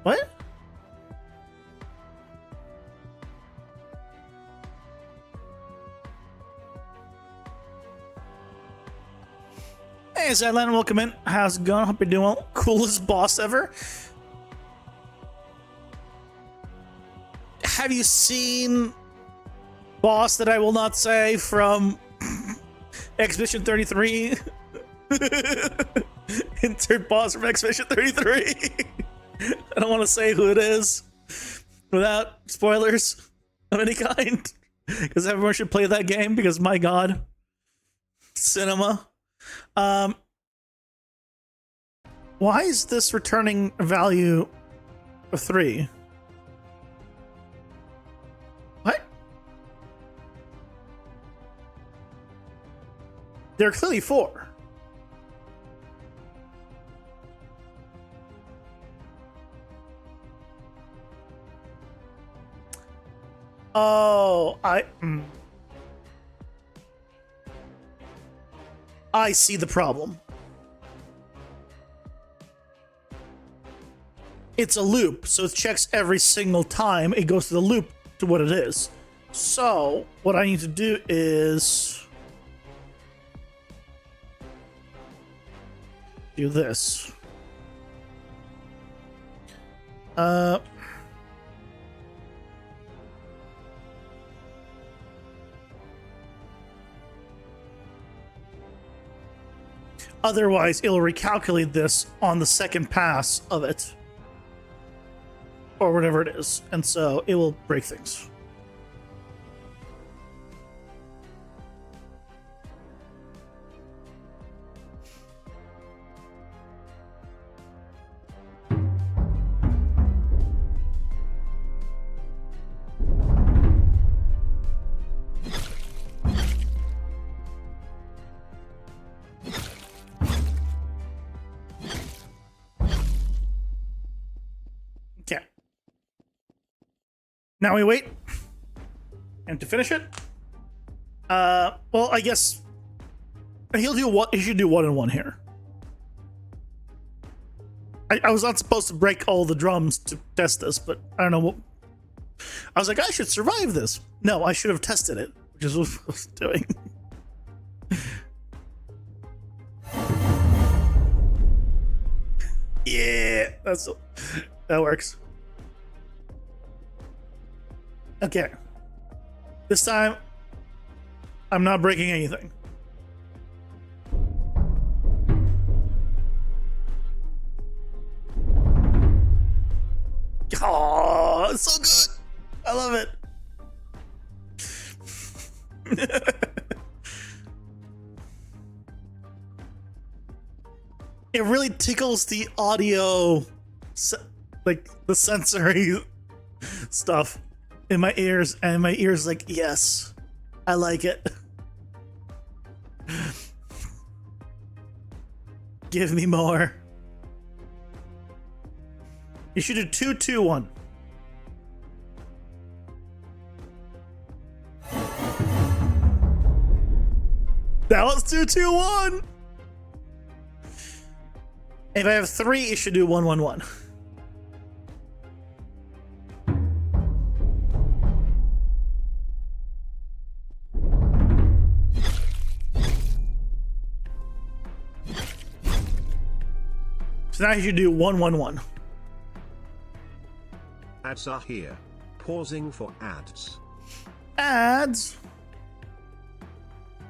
What? Hey, Sideline, welcome in. How's it going? Hope you're doing well. Coolest boss ever. Have you seen boss that I will not say from Expedition 33? Insert boss from Expedition 33. I don't want to say who it is without spoilers of any kind, because everyone should play that game, because my god, cinema. Why is this returning a value of 3? What? There are clearly 4. Oh, I see the problem. It's a loop, so it checks every single time it goes to the loop to what it is. So, what I need to do is do this. Otherwise, it'll recalculate this on the second pass of it, or whatever it is, and so it will break things. Now we wait. And to finish it, well, I guess he'll do what he should do 1 and 1 here. I was not supposed to break all the drums to test this, but I don't know what. I was like, I should survive this. No, I should have tested it, which is what I was doing. Yeah, that works. Okay. This time, I'm not breaking anything. Oh, it's so good. I love it. It really tickles the audio, like the sensory stuff in my ears, and my ears like, yes, I like it. Give me more. You should do 2, 2, 1. That was 2, 2, 1. If I have 3, it should do 1, 1, 1. So now you should do 1, 1, 1. Ads are here. Pausing for ads. Ads.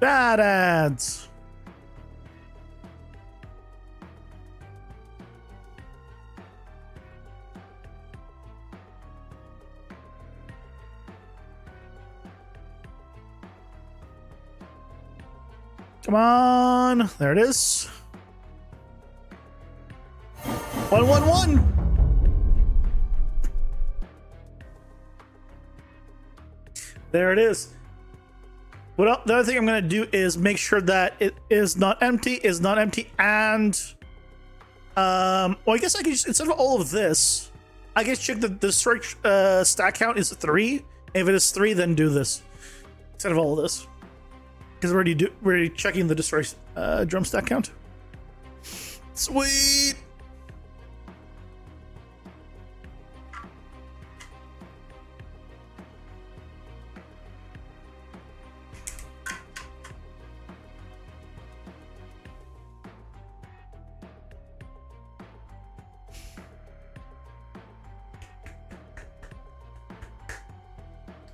Bad ads. Come on. There it is. 1, 1, 1. There it is. Well, the other thing I'm going to do is make sure that it is not empty, and well, I guess I can just, instead of all of this, I guess check the search stack count is 3. If it is 3, then do this instead of all of this, because we're already checking the destroy drum stack count. Sweet.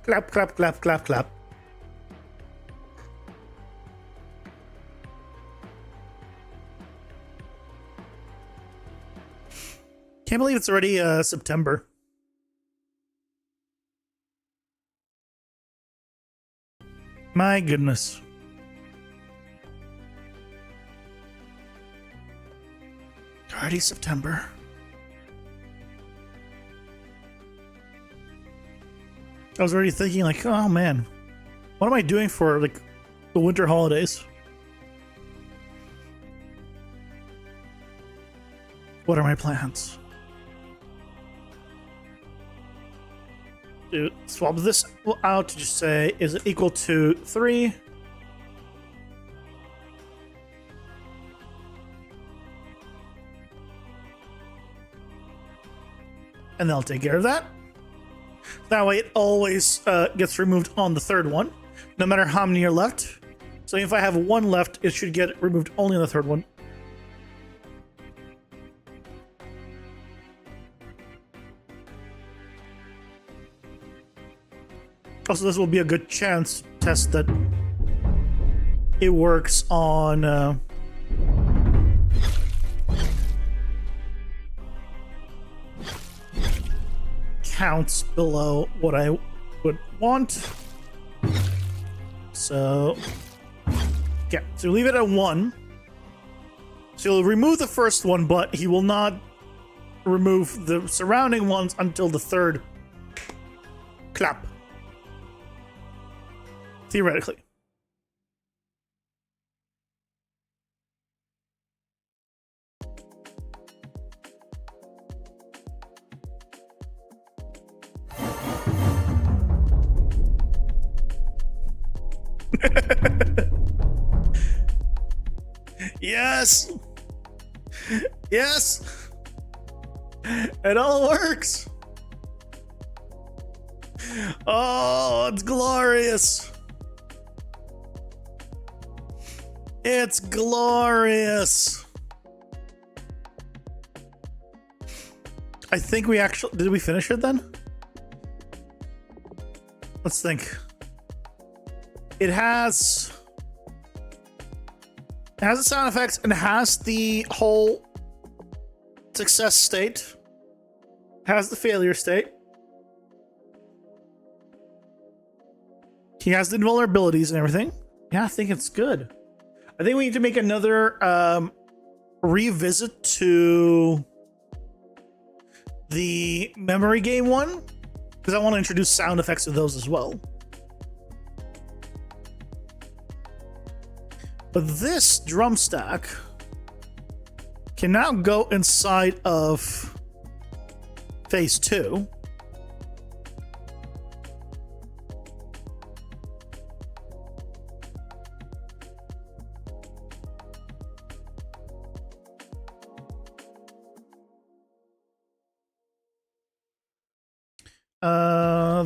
Clap, clap, clap, clap, clap. Can't believe it's already September. My goodness. Already September. I was already thinking like, oh man, what am I doing for like the winter holidays? What are my plans? Dude, swap this out to just say, is it equal to 3? And then I'll take care of that. That way it always gets removed on the third one, no matter how many are left. So if I have 1 left, it should get removed only on the third one. Also, this will be a good chance to test that it works on counts below what I would want. So, yeah, so leave it at 1. So he'll remove the first one, but he will not remove the surrounding ones until the third clap. Theoretically. Yes! Yes! It all works! Oh, it's glorious! It's glorious! I think we actually... Did we finish it then? Let's think. It has the sound effects and has the whole success state. Has the failure state. He has the vulnerabilities and everything. Yeah, I think it's good. I think we need to make another revisit to the memory game one, because I want to introduce sound effects to those as well. But this drum stack can now go inside of phase 2.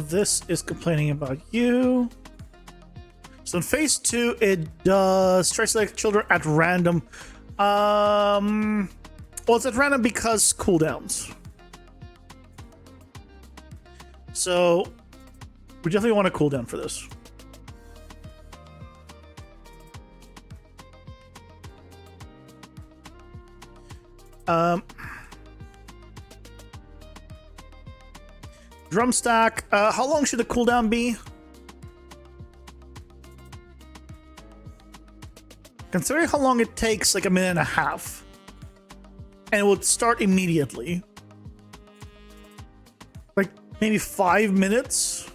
This is complaining about you. So in phase 2, it does try to select children at random. Well, it's at random because cooldowns. So we definitely want a cooldown for this. Drum stack. How long should the cooldown be? Considering how long it takes, like a minute and a half. And it would start immediately. Like maybe 5 minutes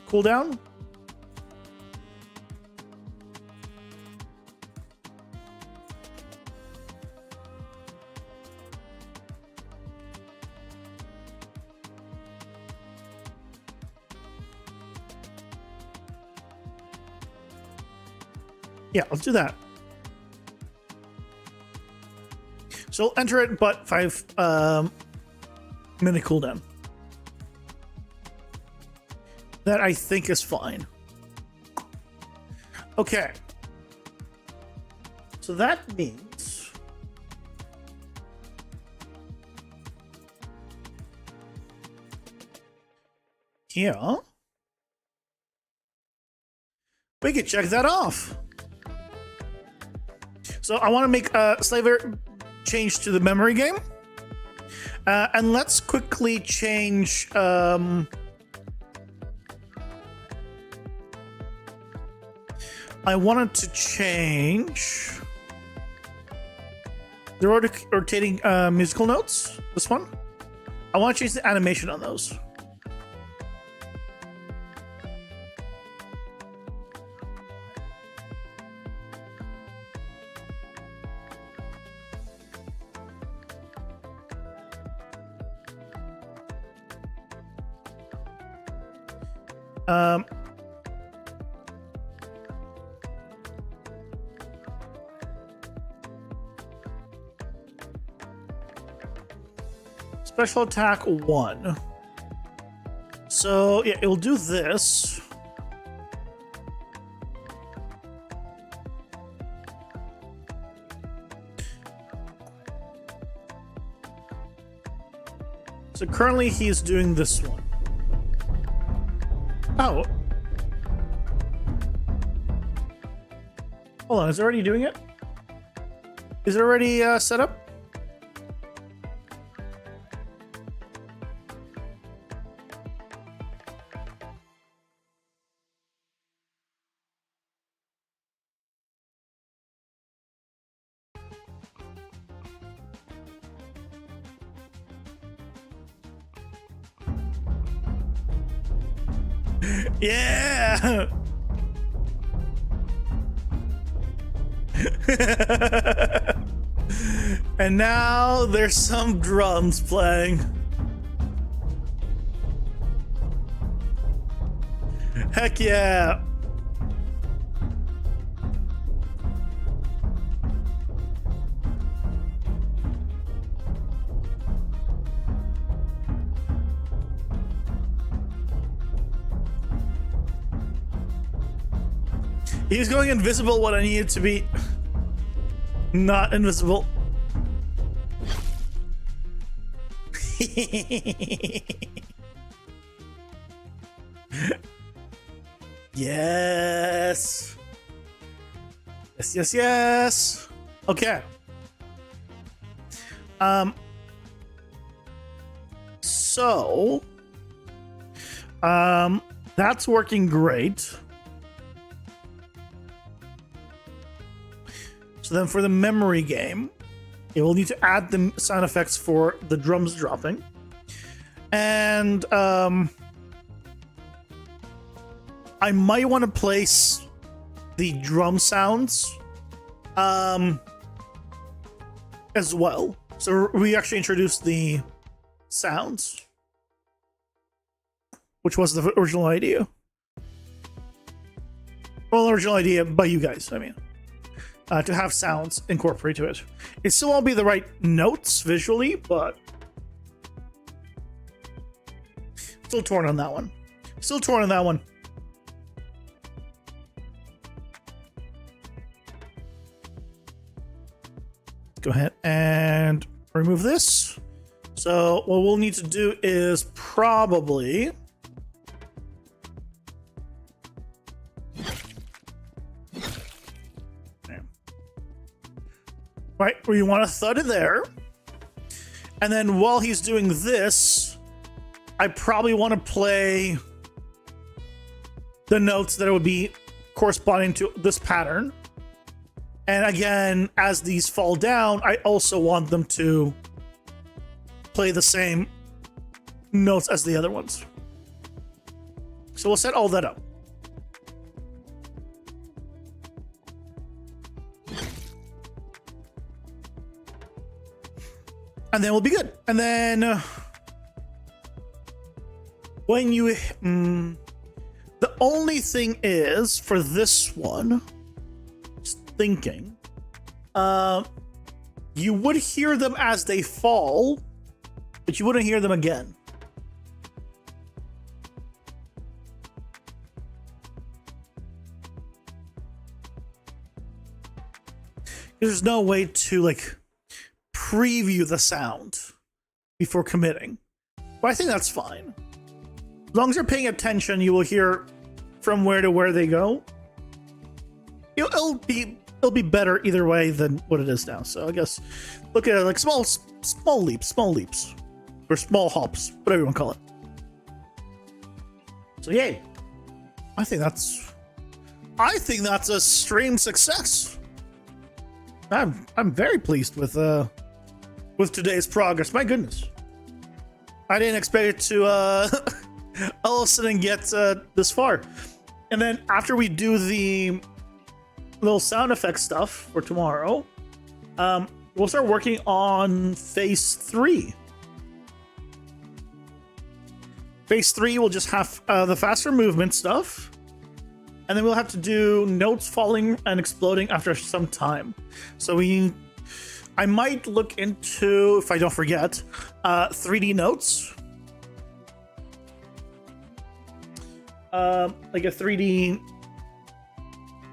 cooldown. Yeah, let's do that. So I'll enter it, but 5 minute cooldown. That I think is fine. Okay. So that means here we can check that off. So I want to make a slaver change to the memory game. And let's quickly change... I wanted to change the rotating musical notes. This one. I want to change the animation on those. Special attack 1. So yeah, it'll do this. So currently he's doing this one. Oh. Hold on, is it already doing it? Is it already set up? Yeah! And now there's some drums playing. Heck yeah. He was going invisible when I needed to be not invisible. Yes. Yes, yes, yes. Okay. So that's working great. So then for the memory game, it will need to add the sound effects for the drums dropping. And I might want to place the drum sounds as well. So we actually introduced the sounds, which was the original idea. Well, original idea by you guys, I mean. To have sounds incorporated to it. It still won't be the right notes visually, but still torn on that one. Still torn on that one. Go ahead and remove this. So what we'll need to do is probably right where you want to thud it there. And then while he's doing this, I probably want to play the notes that would be corresponding to this pattern. And again, as these fall down, I also want them to play the same notes as the other ones. So we'll set all that up. And then we'll be good. And then when you... the only thing is, for this one, just thinking, you would hear them as they fall, but you wouldn't hear them again. There's no way to, like, preview the sound before committing. But I think that's fine. As long as you're paying attention, you will hear from where to where they go. It'll be better either way than what it is now. So I guess look at it like small leaps, or small hops, whatever you want to call it. So yay! I think that's a stream success. I'm very pleased with today's progress. My goodness, I didn't expect it to all of a sudden get this far. And then after we do the little sound effect stuff for tomorrow, we'll start working on phase 3. Phase 3 will just have the faster movement stuff, and then we'll have to do notes falling and exploding after some time. So I might look into, if I don't forget, 3D notes. Like a 3D,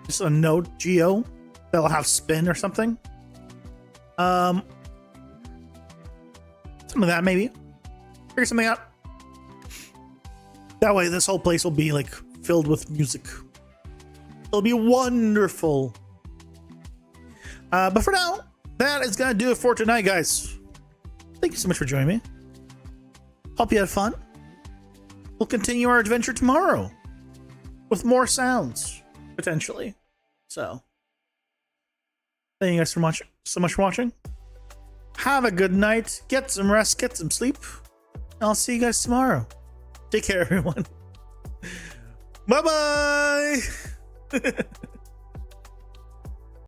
just a note geo that'll have spin or something. Some of that maybe. Figure something out. That way this whole place will be like filled with music. It'll be wonderful. But for now, that is gonna do it for tonight, guys. Thank you so much for joining me. Hope you had fun. We'll continue our adventure tomorrow with more sounds, potentially. So, thank you guys so much for watching. Have a good night. Get some rest. Get some sleep. And I'll see you guys tomorrow. Take care, everyone. Bye-bye.